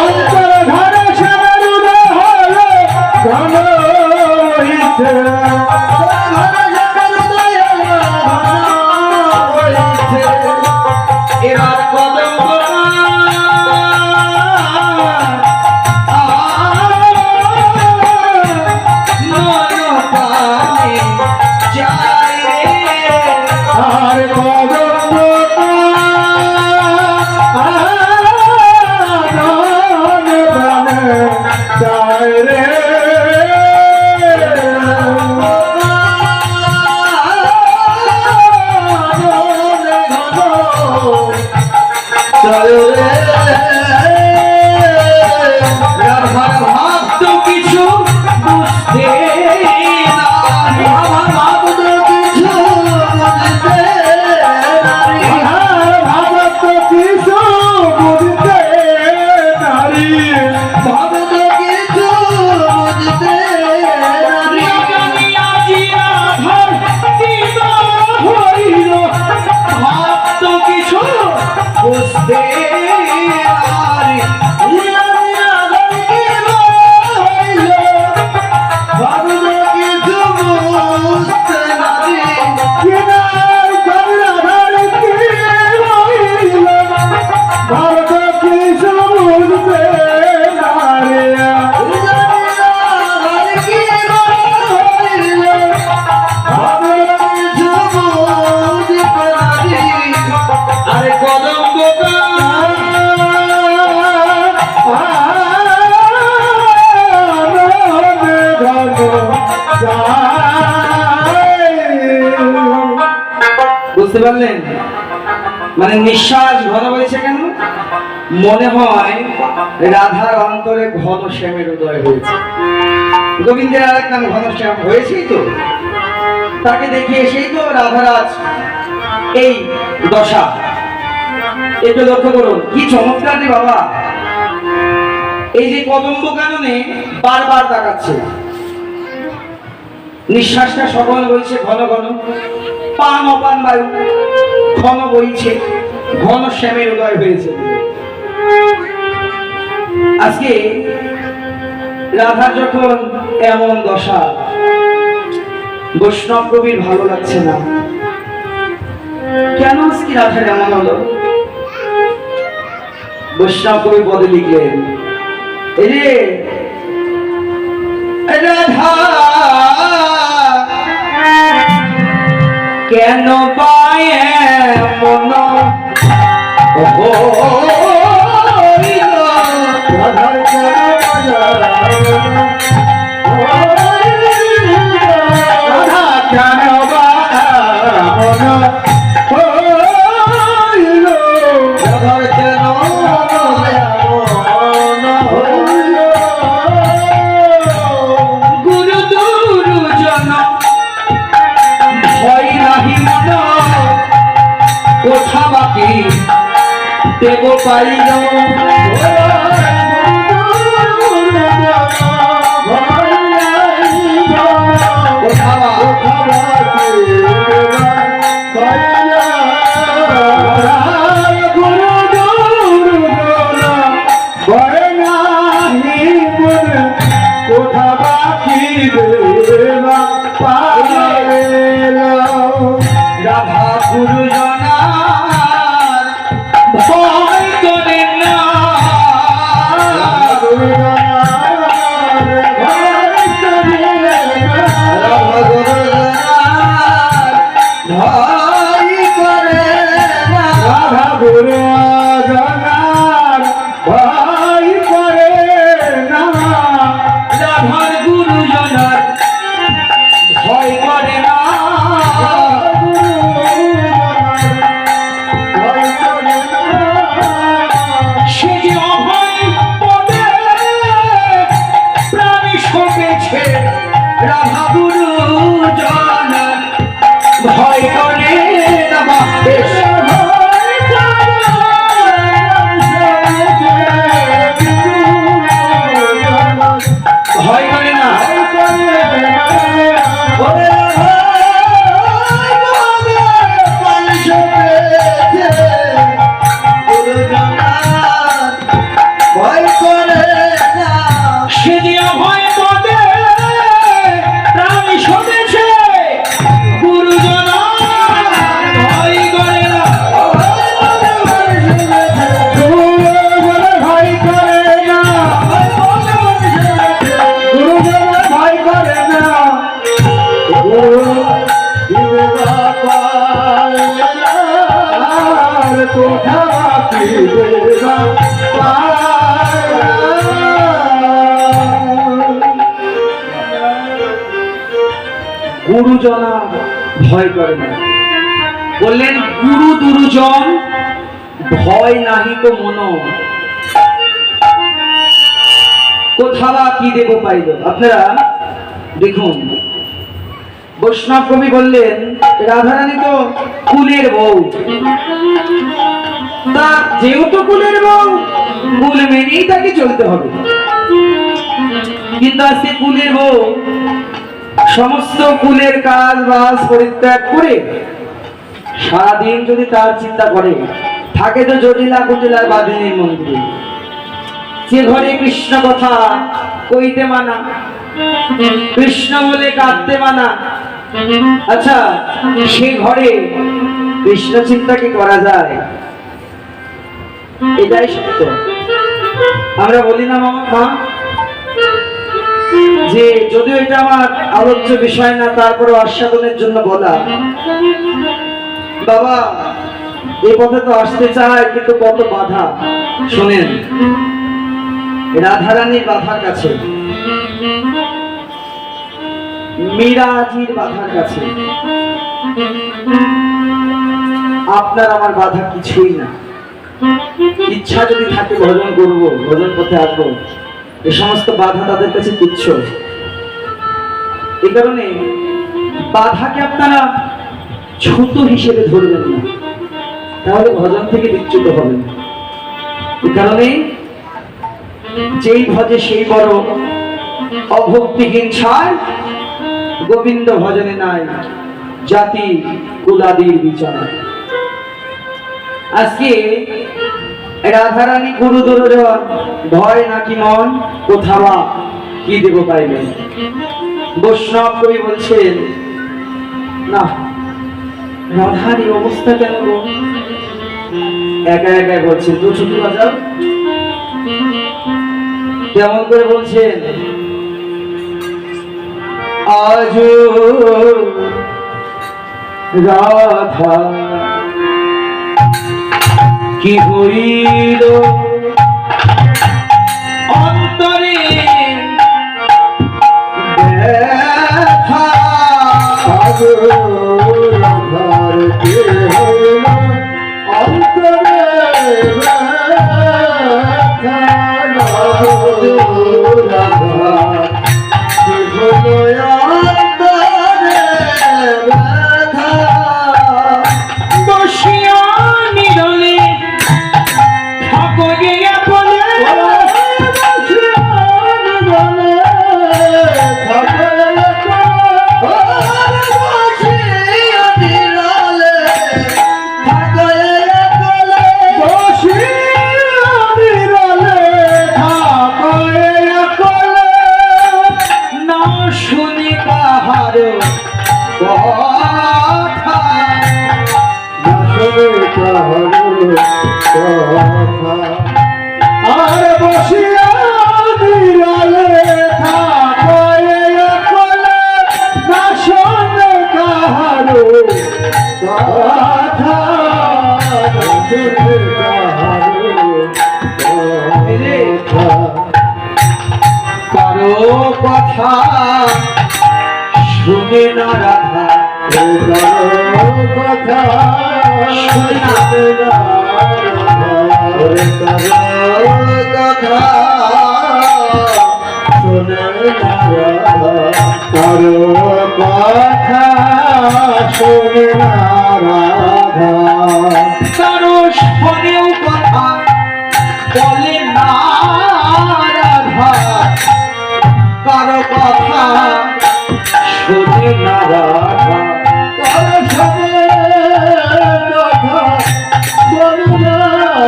অন্তরে ঘন সেবে উদয় হলো, ঘন বহিছে। এবার কদম কিছু বুঝতে না, আমার ভাব তো কিছু বুঝতে পারলেন? মানে নিঃশ্বাস ঘন হয়েছে কেন? মনে হয় রাধার অন্তরে ঘন শ্যামের উদয় হয়েছে। গোবিন্দের আর এক নাম ঘন শ্যাম হয়েছেই তো, তাকে দেখে এসেই তো রাধারাজ এই দশা। একটু লক্ষ্য করুন কি চমৎকার রে বাবা। এই যে কদম্ব কাননে বারবার তাকাচ্ছে, নিঃশ্বাসটা সকল বইছে ঘন ঘন, পান অপান বায়ু ঘন বইছে, ঘন শ্যামের উদয় হয়েছে। আজকে রাধার যখন এমন দশা, বৈষ্ণব কবির ভালো লাগছে না। কেন আজকে রাধার এমন হলো? বৈষ্ণব কবি পদে লিখলেন, এই যে রাধা কেন পায় মন কোথা বাকি দেব পাইল কোথা বাকি রাধা গুরুজনা ভয় করে না, ভয় করে না, রাধা গুরুজনার ভয় করে না, রাধার গুরুজনার ভয় করে না। রাধা গুরুজনার ভয় করে না, ভয় করে না। ভয় করে না, সে যে ভয় পদে প্রাণী শোনেছে, গুরুজনার ভয় করে না, গুরুজনার ভয় করে না, গুরুজনার ভয় করে না। কোথা বাকি গুরুজনা ভয় করে না। বললেন গুরু দুরুজন ভয় নাহি তো মন, কোথা বা কি দেব পাইল। আপনারা দেখুন, বৈষ্ণব কবি বললেন রাধারানী তো কুলের বউ, তা যেহেতু কুলের বউ, কুল মেনেই তাকে চলতে হবে। কিন্তু আজকে কুলের বউ সমস্ত কুলের কাজ বাজ পরিত্যাগ করে সারাদিন যদি তার চিন্তা করে থাকে তো জটিলা কুটিলার বাদিনীর মন্দিরে, যে ঘরে কৃষ্ণ কথা কইতে মানা, কৃষ্ণ বলে কাঁদতে মানা। আচ্ছা, সে ঘরে কৃষ্ণ চিন্তা কি করা যায়? এটাই সত্য। আমরা বলি না মা, যে যদিও এটা আমার আলোচ্য বিষয় না, তারপরে আস্বাদনের জন্য বলা। বাবা, এই পথে তো আসতে চায়, কিন্তু কত বাধা। শোনেন, রাধারানীর বাধার কাছে, মীরাজির বাধার কাছে আপনার আমার বাধা কিছুই না। ইচ্ছা যদি থাকে ভজন করব, ভজন পথে আসবো, এ সমস্ত বাধা তাদের কাছে তুচ্ছ। এই কারণে বাধাকে আপনারা ছোট হিসেবে ধরবেন না, তাহলে ভজন থেকে বিচ্যুত হবেন। এই কারণে যেই ভজে সেই বড়, অভক্তিহীন ছাড় গোবিন্দ ভজনে নাই জাতি কুলাদির বিচার। আজকে রাধারানী গুরু দুর্জন, ভয় নাকি মন, কোথাও কি দেব পাইবে। বৈষ্ণব কবি বলছেন, না রাধার এই অবস্থা কেন গো? একা একা বলছেন, তো ছুটি বাজাও। কেমন করে বলছেন? আজ রাধা কি হইল অন্তরে ব্যথা, আজ রাধার কি হইল অন্তরে ব্যথা, রাধার কি হইল অন্তরে ব্যথা, বসিয়া নিরলে ঠাকুরিয়া বলে, না শুনি কাহার কথা, আর বসিয়া দিরালে থাকয়ে কলে, না শোনে কাহারো কথা, না শোনে কাহারো কথা। কারো কথা শুনে না রাধা, কথা শুনে না কথা শুনে কারো কথা শুনে না রাধা, কারো শোনেও কথা বলে না রাধা, কারো কথা শুনে না রাধা, কারো শুনে কথা বলে না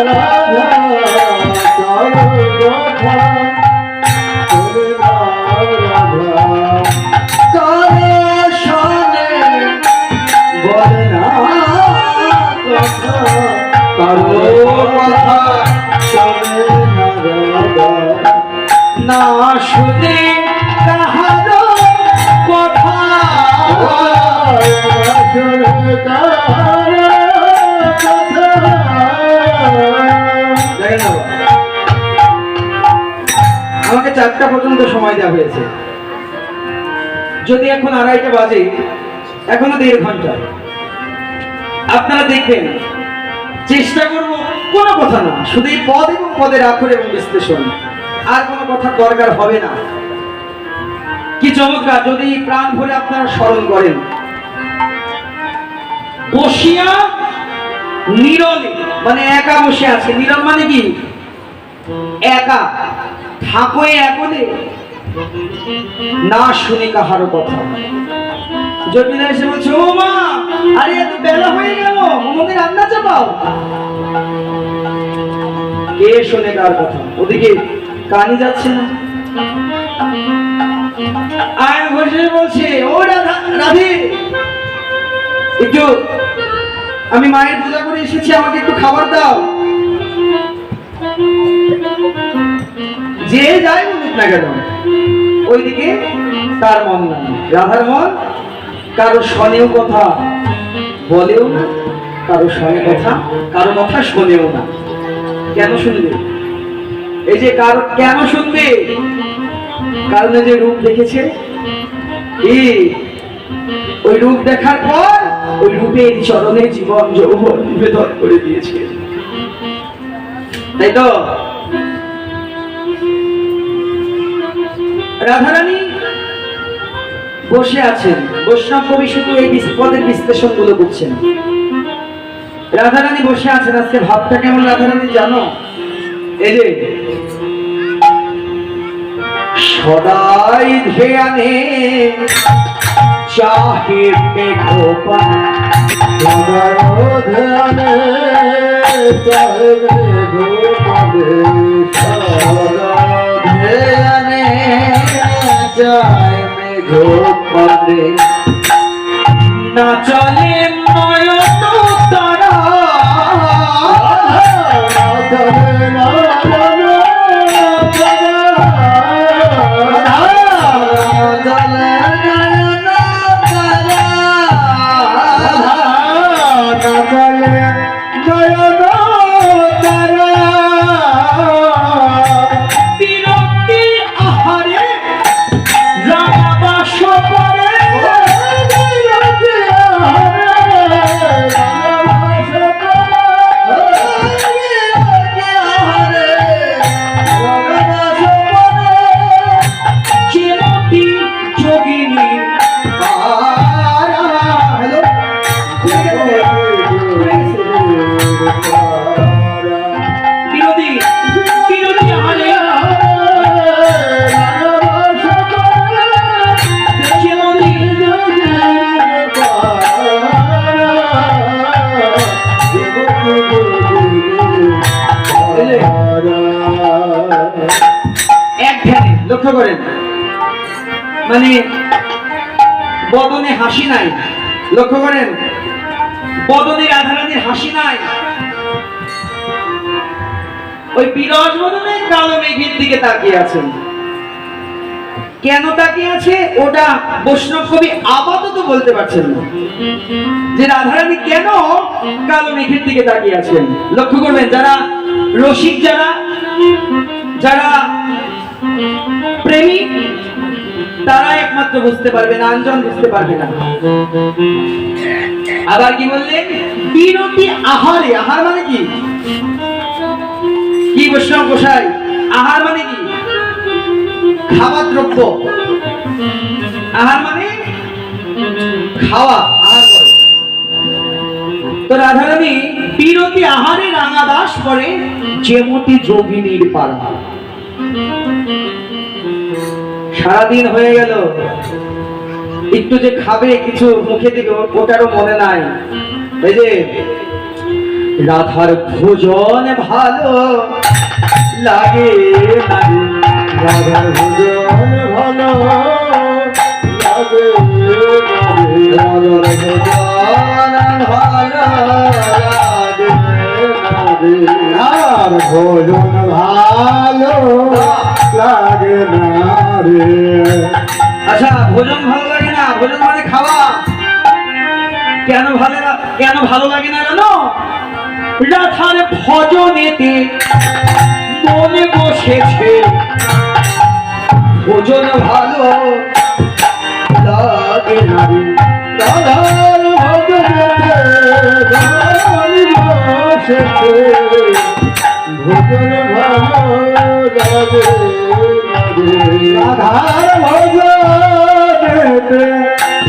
রাধা, কারো কথা শুনে না রাধা, কারো শোনে বলে না কথা, কারো কথা শুনে না রাধা, না শুনে কাহারো কথা। দেখেন না, আমাকে 4টা পর্যন্ত সময় দেওয়া হয়েছে, যদি এখন 2:30 বাজে, এখনো 1.5 ঘন্টা। আপনারা দেখবেন, চেষ্টা করব কোনো কথা না, শুধু এই পদ এবং পদের আখর এবং বিশ্লেষণ, আর কোনো কথা দরকার হবে না। কি চমৎকার যদি প্রাণ ভরে আপনারা স্মরণ করেন। বসিয়া নীরলে মানে একা বসে আছে, নীরল মানে কি একা, ঠাকুরে একলে, না শুনে কাহারো কথা। জটিলা এসে বলছে, ও মা, আরে এত বেলা হয়ে গেল, আমাদের রান্না চাপ পাও? কে শোনে কার কথা? ওদিকে কানই যাচ্ছে না। আর বসে বলছে, ও রাধে, একটু আমি মায়ের পূজা করে এসেছি, আমাকে একটু খাবার দাও। যে যাই বলুক না কেন, ওইদিকে তার মন নাই। রাধার মন কারো শোনেও কথা বলেও না, কারো শোনে কথা, কারো কথা শোনেও না। কেন শুনবে? এই যে কারো কেন শুনবে? কারণ যে রূপ দেখেছে, ওই রূপ দেখার পর ওই রূপের চরণে জীবন যৌবন নিবেদন করে দিয়েছে, তাই তো? রাধারানী বসে আছেন, বৈষ্ণব কবি শুধু এই পদের বিশ্লেষণ গুলো করছেন। রাধারানী বসে আছেন, আজকে ভাবটা কেমন রাধারানী জানো? এই যে সদাই ধ্যানে চাহে মেঘোপান, সদাই ধ্যানে চাহে মেঘোপানে, সদাই ধ্যানে চাহে মেঘোপানে, না চলে নয়ন তারা, না চলে নয়ন তারা, বিরক্তি আহারে রাগাবাস করে, চিরতি যোগিনী বিরোধী বিরোধী আহারে এক ধ্যানে লক্ষ্য করেন, মানে বদনে হাসি নাই। লক্ষ্য করেন, বদনে রাধারানীর হাসি নাই। ওই বিরস বদনে কালো মেঘের দিকে তাকিয়ে আছেন। কেন তাকিয়ে আছে ওটা বৈষ্ণব কবি আপাতত বলতে পারছেন না, যে রাধারানী কেন কালো মেঘের দিকে তাকিয়ে আছেন। লক্ষ্য করবেন, যারা রসিক, যারা যারা প্রেমিক, তারা একমাত্র বুঝতে পারবে না, আঞ্জন বুঝতে পারবে না। আবার কি বললেন? বিরতি আহারে। আহার মানে কি? কি বৈষ্ণব গোসাই? আহার মানে কি? খাবার দ্রব্য। আহার মানে খাওয়া, আহার করে। তো রাধারানী বিরতি আহারে রাঙাদাস করে যেমতি যোগিনীর পাড়া। সারাদিন হয়ে গেল, একটু যে খাবে, কিছু মুখে দিবে, ওটারও মনে নাই। এই যে রাধার ভোজন ভালো লাগে না, রাধার ভজন ভালো লাগে, রাধার ভজন ভালো লাগে, আর ভজন ভালো লাগে না রে। আচ্ছা, ভোজন ভালো লাগে না, ভোজন মানে খাওয়া। কেন ভালো লাগে না জানো? রাধার ভজনেতে মনে বসেছে, ভোজন ভালো লাগে না রে। রাধার ভজনেতে মনে বসেছে, ভজন ভালো লাগে না রে। রাধার ভজনেতে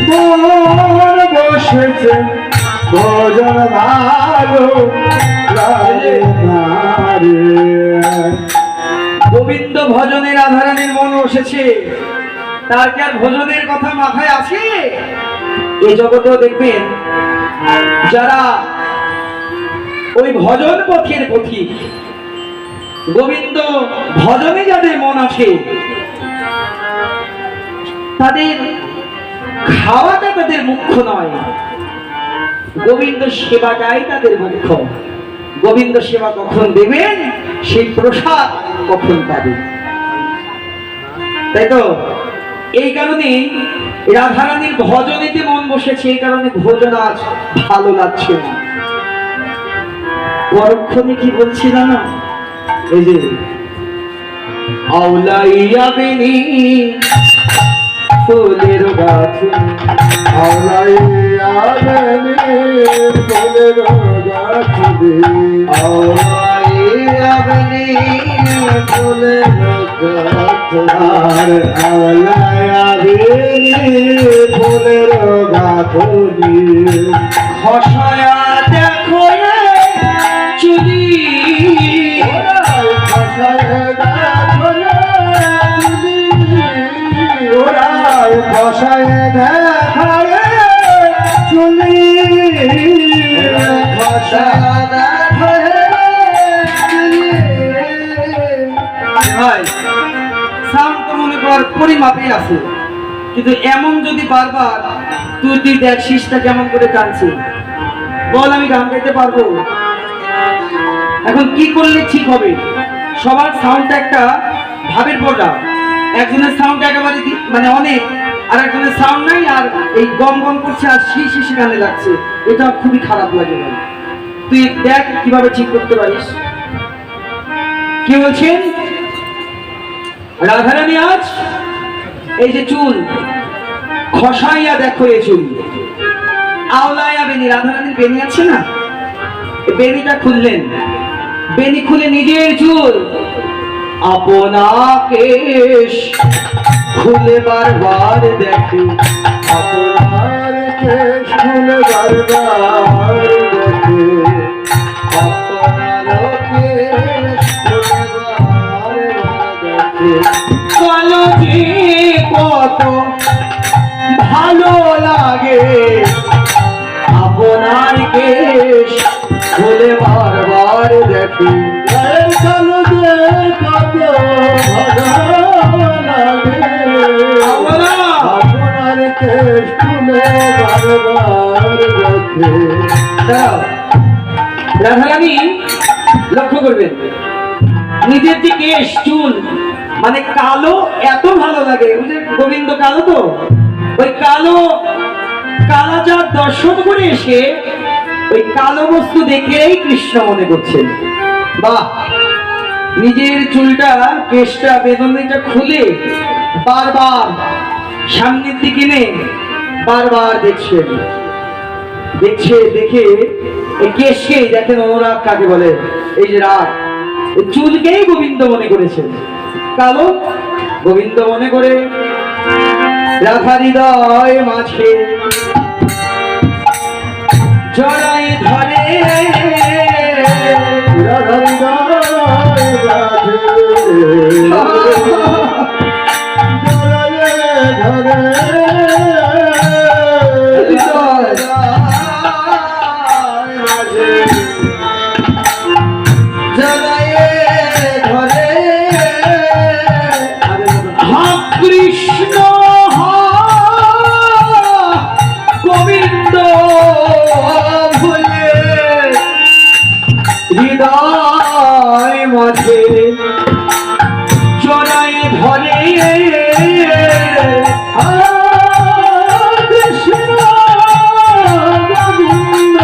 মন বসেছে, ভজন ভালো লাগে না রে। গোবিন্দ ভজনে রাধারানীর মন বসেছে, তার কি আর ভজনের কথা মাথায় আছে? এই জগতেও দেখবেন, যারা ওই ভজন পথের পথিক গোবিন্দ ভজনে যাদের মন আছে তাদের খাওয়াটা তাদের মুখ্য নয়, গোবিন্দ সেবাটাই তাদের মুখ্য। গোবিন্দ সেবা কখন দেবেন, সেই প্রসাদ কখন পাবেন। তাই তো এই কারণে রাধারানীর ভজনেতে মন বসেছে, এই কারণে ভোজন আজ ভালো লাগছে না। পরক্ষণে কি বলছিল না, এই যে আওলাইয়া বেনি ফুলের গাছুনি, আওলাইয়া বেনি ফুলের গাছুনি, আওলাইয়া বেনি ফুলের গাছুনি, আওলাইয়া বেনি ফুলের গাছুনি, খসায়া দেখো রে চুলি, ভাষায় দেখায় চুলি, ভাই সাউন্ড তো মনে কর পরিমাপে আছে, কিন্তু এমন যদি বারবার তুই দেখ শীষটা কেমন করে টানছে, বল আমি গান গাইতে পারবো? এখন কি করলে ঠিক হবে? সবার সাউন্ড একটা ভাবের পড়া, একজনের সাউন্ড একেবারে মানে অনেক, আর একজনের সাউন্ড নাই, আর এই গম গম করছে আর শীষ গানে লাগছে, এটা খুবই খারাপ লাগে ভাই। তুই দেখ কিভাবে ঠিক করতে পারিস। কি বলছেন রাধারানী আজ এই যে চুল খসাইয়া দেখো, এই চুল আওলাইয়া বেনি, রাধারানীর বেনি আছে না, বেনিটা খুললেন, বেনি খুলে নিজের চুল আপনাকে খুলে বারবার দেখে, আপনার কেশ ফুলে বারবার দেখে, আপনার কেশ খুলে বারবার দেখে, কালো যে কত ভালো লাগে, আপনার কেশ খুলে বারবার দেখে, কালো যে কত ভালো লাগে, আপনার কেশ ফুলে বারবার দেখে। রাধারানী লক্ষ্য করবেন নিজের যে কেশ চুল মানে কালো এত ভালো লাগে, বুঝলেন গোবিন্দ কালো, তো ওই কালাচার দর্শন করে এসে ওই কালো বস্তু দেখেই কৃষ্ণ মনে করছেন। বাহ, নিজের চুলটা কেশটা বেদনটা খুলে বারবার সামনের দিকে নে বারবার দেখছেন, দেখে এই কেশকেই দেখেন অনুরাগ কাকে বলে, এই যে রাগ, এই চুলকেই গোবিন্দ মনে করেছেন, কালো গোবিন্দ মনে করে রাধা হৃদয় মাঝে জড়াই ধরে, রাধা হৃদয় রাধে, ধরে কৃষ্ণ গোবিন্দ ভুলে হৃদয় মাঝে জড়াই ধরে, কৃষ্ণ গোবিন্দ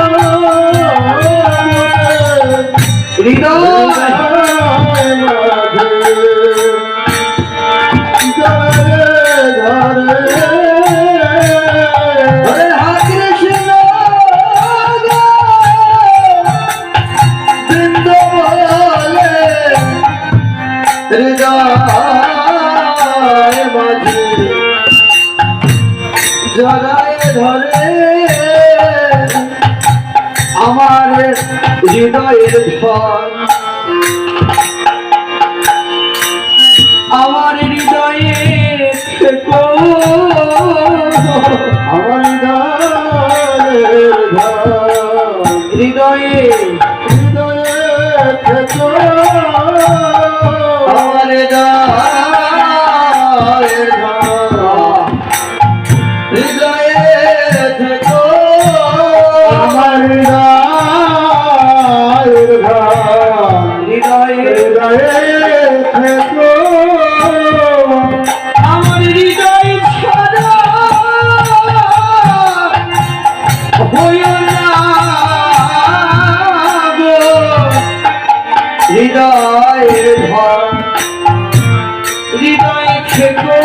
হৃদয় জড়ায় ধরে আমার হৃদয়ের ধর, আমার হৃদয়ে থেকো, আমার হৃদয়ের ধর, হৃদয়ে হৃদয়ের ধন হৃদয়ে থেকো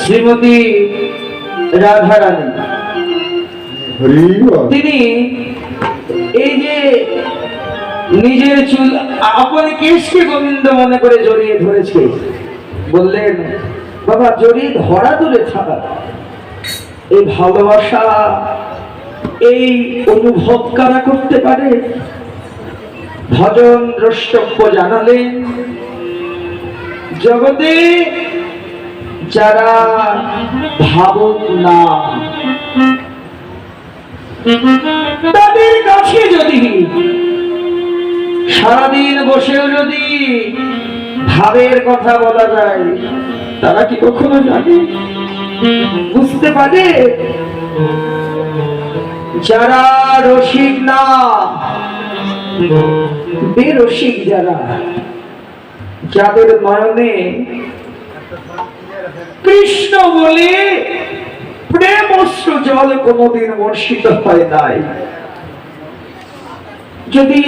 শ্রীমতী রাধারানী তিনি এই যে নিজের চুল আপন কেশকে গোবিন্দ মনে করে জড়িয়ে ধরেছে, বললেন বাবা জড়িয়ে ধরা দূরে থাকা, এই ভালোবাসা এই অনুভব কারা করতে পারে? ভজন দ্রষ্টব্য জানালেন জগতে যারা ভাবক না তাদের কাছে যদি সারাদিন বসেও যদি ভাবের কথা বলা যায়, তারা কি কখনো জানে বুঝতে পারে? যারা রসিক না বেরসিক, যারা যাদের নয়নে কৃষ্ণ বলে প্রেম অশ্রু জল কোনদিন বর্ষিত হয় নাই, যদি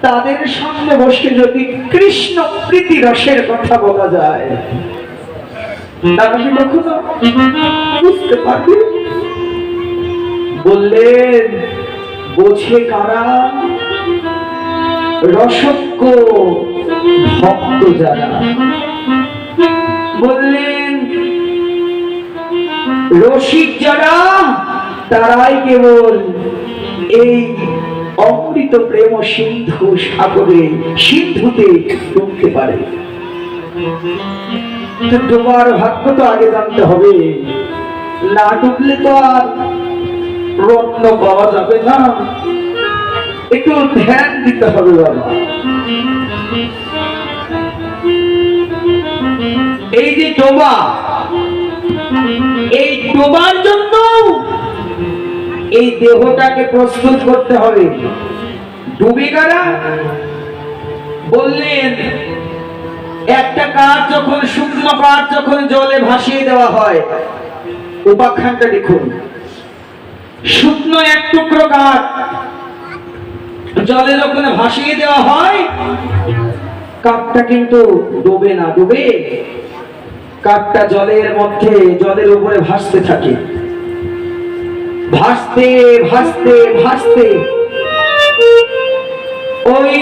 তাদের সামনে বসে যদি কৃষ্ণ প্রীতি রসের কথা বলা যায়, তারা কি কখনো বুঝতে পারবে? বললেন বোঝে কারা? রসজ্ঞ ভক্ত যারা। বললেন রসিক যারা, তারাই কেবল এই অমৃত প্রেম সিন্ধু সাগরে সিন্ধুতে ডুবতে পারে। ডোবার ভাগ্য তো আগে জানতে হবে, না ডুবলে তো আর রত্ন পাওয়া যাবে না। একটু ধ্যান দিতে হবে বাবা। এই যে ডোবা, এই ডোবার জন্য এই দেহটাকে প্রস্তুত করতে হবে। ডুবে গেলা বললেন একটা কাঠ যখন শুকনো কাঠ যখন জলে ভাসিয়ে দেওয়া হয়, উপাখ্যানটা দেখুন, শুকনো এক টুকরো কাঠ জলে যখন ভাসিয়ে দেওয়া হয়, কাঠটা কিন্তু ডুবে না, ডুবে কাঠটা জলের মধ্যে জলের উপরে ভাসতে থাকে। ভাসতে ভাসতে ভাসতে ওই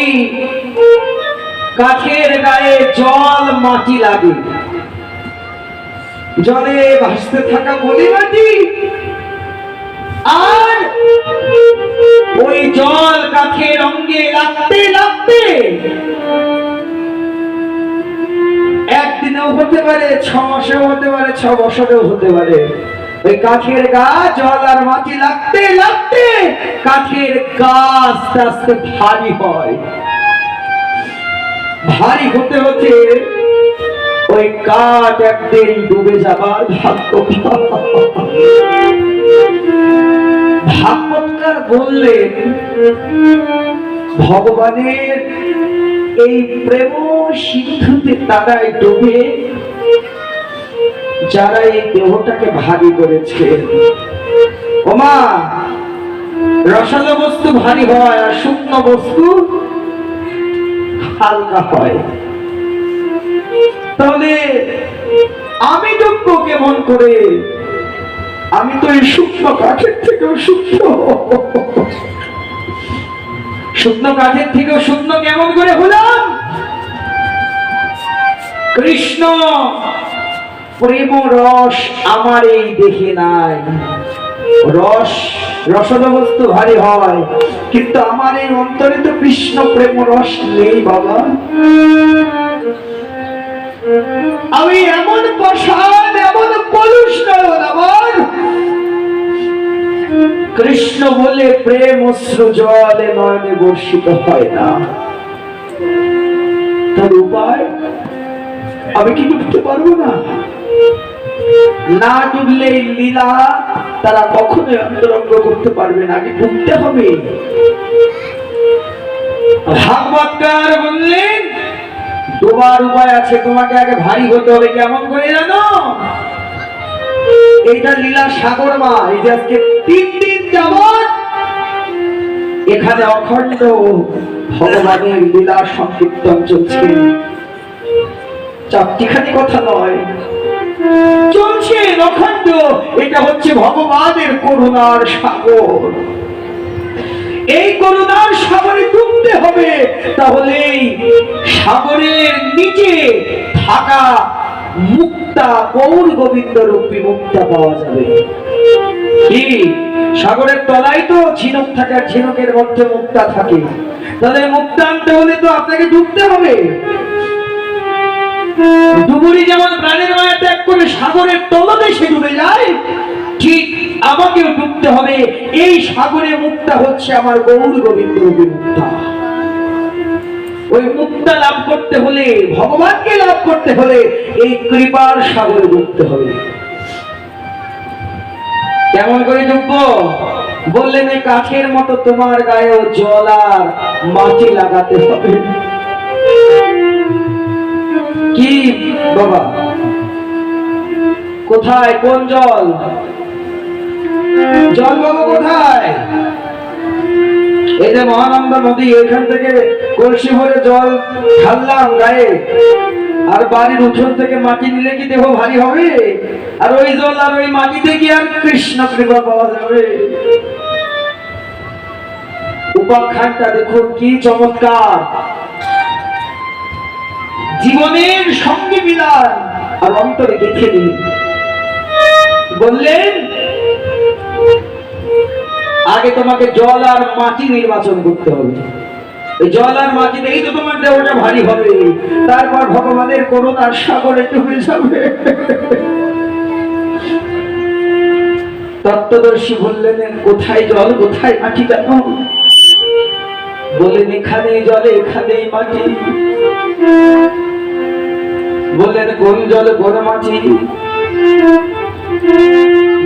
কাঠের গায়ে জল মাটি লাগে, জলে ভাসতে থাকা বলি মাটি, আর ওই জল কাঠের অঙ্গে লাগতে লাগতে একদিনেও হতে পারে, 6 মাসেও হতে পারে, 6 বছরেও হতে পারে। ওই কাঠের গা জল আর মাটি লাগতে লাগতে কাঠের গা আস্তে আস্তে ভারী হয়। ভারী হতে হতে ওই কাঠ একদিন ডুবে যাবার ভাগ্য। ভাগবতকার বললেন ভগবানের এই প্রেম সিন্ধুতে তারাই ডুবে যারা এই দেহটাকে ভারী করেছে। ওমা, রসালো বস্তু ভারী হয় আর শুকনো বস্তু হালকা হয়। তাহলে আমি যোগ্য কেমন করে? আমি তো এই শুকনো কাঠের থেকেও শুকনো। শুকনো কাঠের থেকেও শুকনো কেমন করে হলাম? কৃষ্ণ প্রেম রস আমার এই দেহে নাই। রস রসদ বস্তু ভারী হয়, কিন্তু আমার এই অন্তরে তো কৃষ্ণ প্রেম রস নেই বাবা। আমি এমন পাষাণ, এমন পলুষ নয়ন আমার। কৃষ্ণ বলে প্রেম অশ্রু জলে নয়নে বর্ষিত হয় না। তার উপায়? আমি কি ডুবতে পারবো না? না ডুবলে লীলা তারা কখনোই অন্তরঙ্গ করতে পারবে না। আগে ডুবতে হবে। ভাগবতকার বললেন ডোবার উপায় আছে, তোমাকে আগে ভারী হতে হবে। কেমন করে জানো? এইটা লীলা সাগর মা। এই যে আজকে 3 দিন যাবত এখানে অখণ্ড ভগবানের লীলা সংকীর্তন চলছে। চারটিখানি কথা নয়, চলছে অখণ্ড। এটা হচ্ছে ভগবানের করুণার সাগর। এই করুণার সাগরে ডুবতে হবে। তাহলে সাগরের নিচে থাকা মুক্তা, গৌর গোবিন্দ রূপী মুক্তা পাওয়া যাবে। কি সাগরের তলায় তো ঝিনুক থাকে, আর ঝিনুকের মধ্যে মুক্তা থাকে। তাহলে মুক্তা আনতে হলে তো আপনাকে ডুবতে হবে। ডুবুরি যেমন প্রাণের মায়া ত্যাগ করে সাগরের তলদেশে ডুবে যায়, ঠিক আমাকেও ডুবতে হবে। এই সাগরে মুক্তা হচ্ছে আমার গৌর গোবিন্দ রূপী মুক্তা। ওই মুক্তা লাভ করতে হলে, ভগবানকে লাভ করতে হলে এই কৃপার সাগরে ডুবতে হবে। কেমন করে ডুববো? বললেন এই কাঠের মতো তোমার গায়েও জল আর মাটি লাগাতে হবে। কি বাবা? কোথায়? কোন জল? জল বাবা কোথায়? এই যে মহানন্দ নদী, এখান থেকে কলসি ভরে জল ঢাললাম গায়ে, আর বাড়ির উঠোন থেকে মাটি নিলে কি দেহ ভারী হবে? আর ওই জল আর ওই মাটিতে কি আর কৃষ্ণ কৃপা পাওয়া যাবে? উপাখ্যানটা দেখুন কি চমৎকার। জীবনের সঙ্গে মিলান আর অন্তরে গেঁথে দিন। বললেন আগে তোমাকে জল আর মাটি নির্বাচন করতে হবে। এই জল আর মাটিতে এই তো তোমার দেহটা ভারী হবে, তারপর ভগবানের করুণার সাগরে ডুবে যাবে। তত্ত্বদর্শী বললেন কোথায় জল কোথায় মাটি জানো? বললেন এখানেই জলে এখানেই মাটি। বললেন কোন জল কোন মাটি?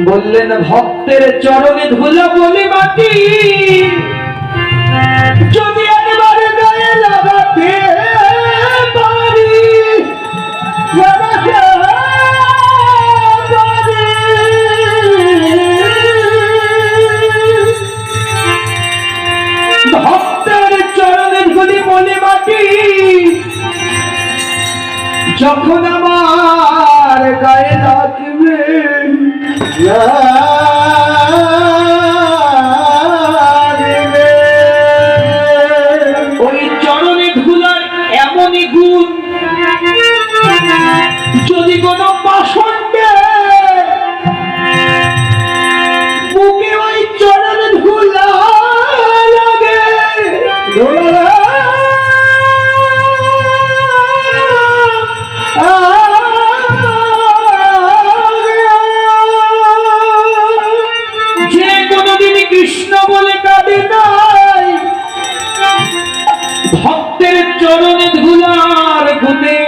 বললেন ভক্তের চরণে ধুলো বলে মাটি। যদি একবার গায়ে লাগাতে পারি, ভক্তের চরণে ধুলি বলে মাটি। যখন আমার গায়ে লাগবে ওই চরণে ধুলার এমনই গুণ, যদি কোনো পাষণ্ডে বুকে ওই চরণে ধুলা লাগে, যে কোনদিন কৃষ্ণ বলে কাঁদে নাই, ভক্তের চরণে ধুলার গুণে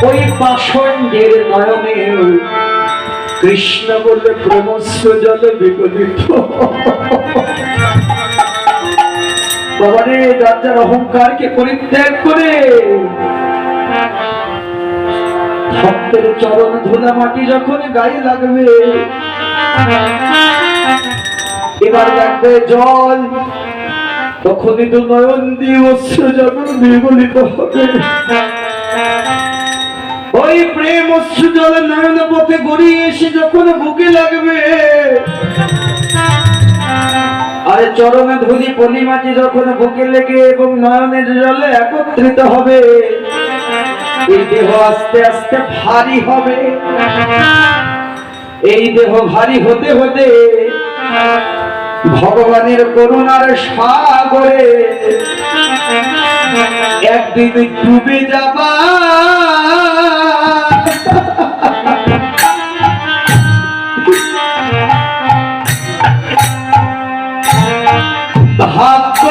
ওই পাষণ্ডের নয়নে কৃষ্ণ বলে ক্রমশ্র জলে বিগলিত। বাবারে যার যার অহংকারকে পরিত্যাগ করে ভক্তের চরণ ধুলা মাটি যখন গায়ে লাগবে, এবার লাগবে জল। তখনই তো নয়ন দিয়ে অশ্রু যখন বিগলিত হবে, ওই প্রেম অশ্রু জলে নয়ন পথে গড়িয়ে এসে যখন বুকে লাগবে, আর চরণে ধুলি পলি মাটি যখন বুকে লেগে এবং নয়নের জলে একত্রিত হবে, এই দেহ আস্তে আস্তে ভারী হবে। এই দেহ ভারী হতে হতে ভগবানের করুণার সাগরে একদিন ডুবে যাবা। ভাগ্য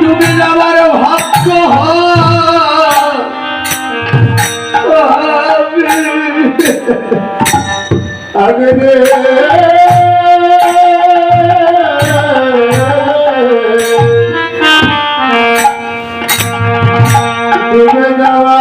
ডুবে যাবার ভাগ্য আগে ডুবে যাওয়া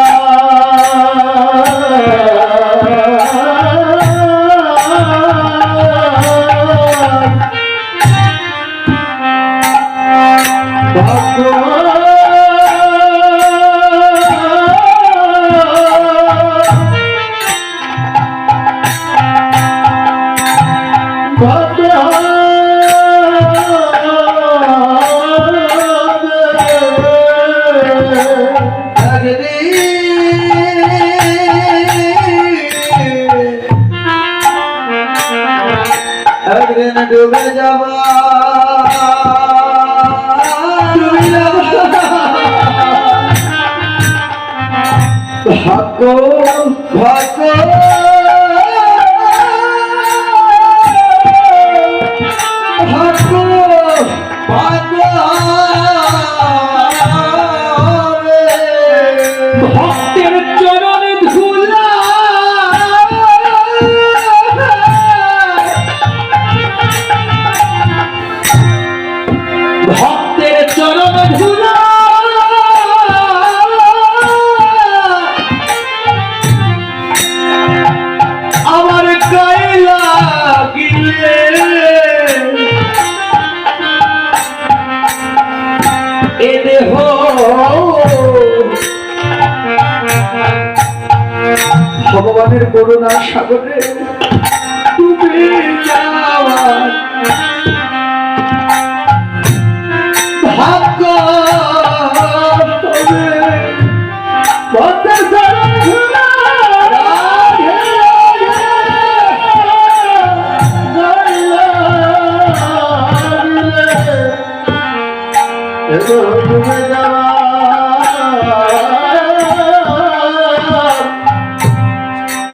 একদিন ডুবে যাবা, ডুবে যাবা। ভাগ্য ভাগ্য ভাগ্য ভাগ্য ভক্তের চরণে ধুলা, ভক্তের চরণে ধুলা আমার গায়ে লাগিলে এ দেহ ভগবানের করুণার সাগরে ডুবে যাওয়ার ভাগ্য হবে। ভক্তের চরণে ধুলা, ডুবে যাওয়া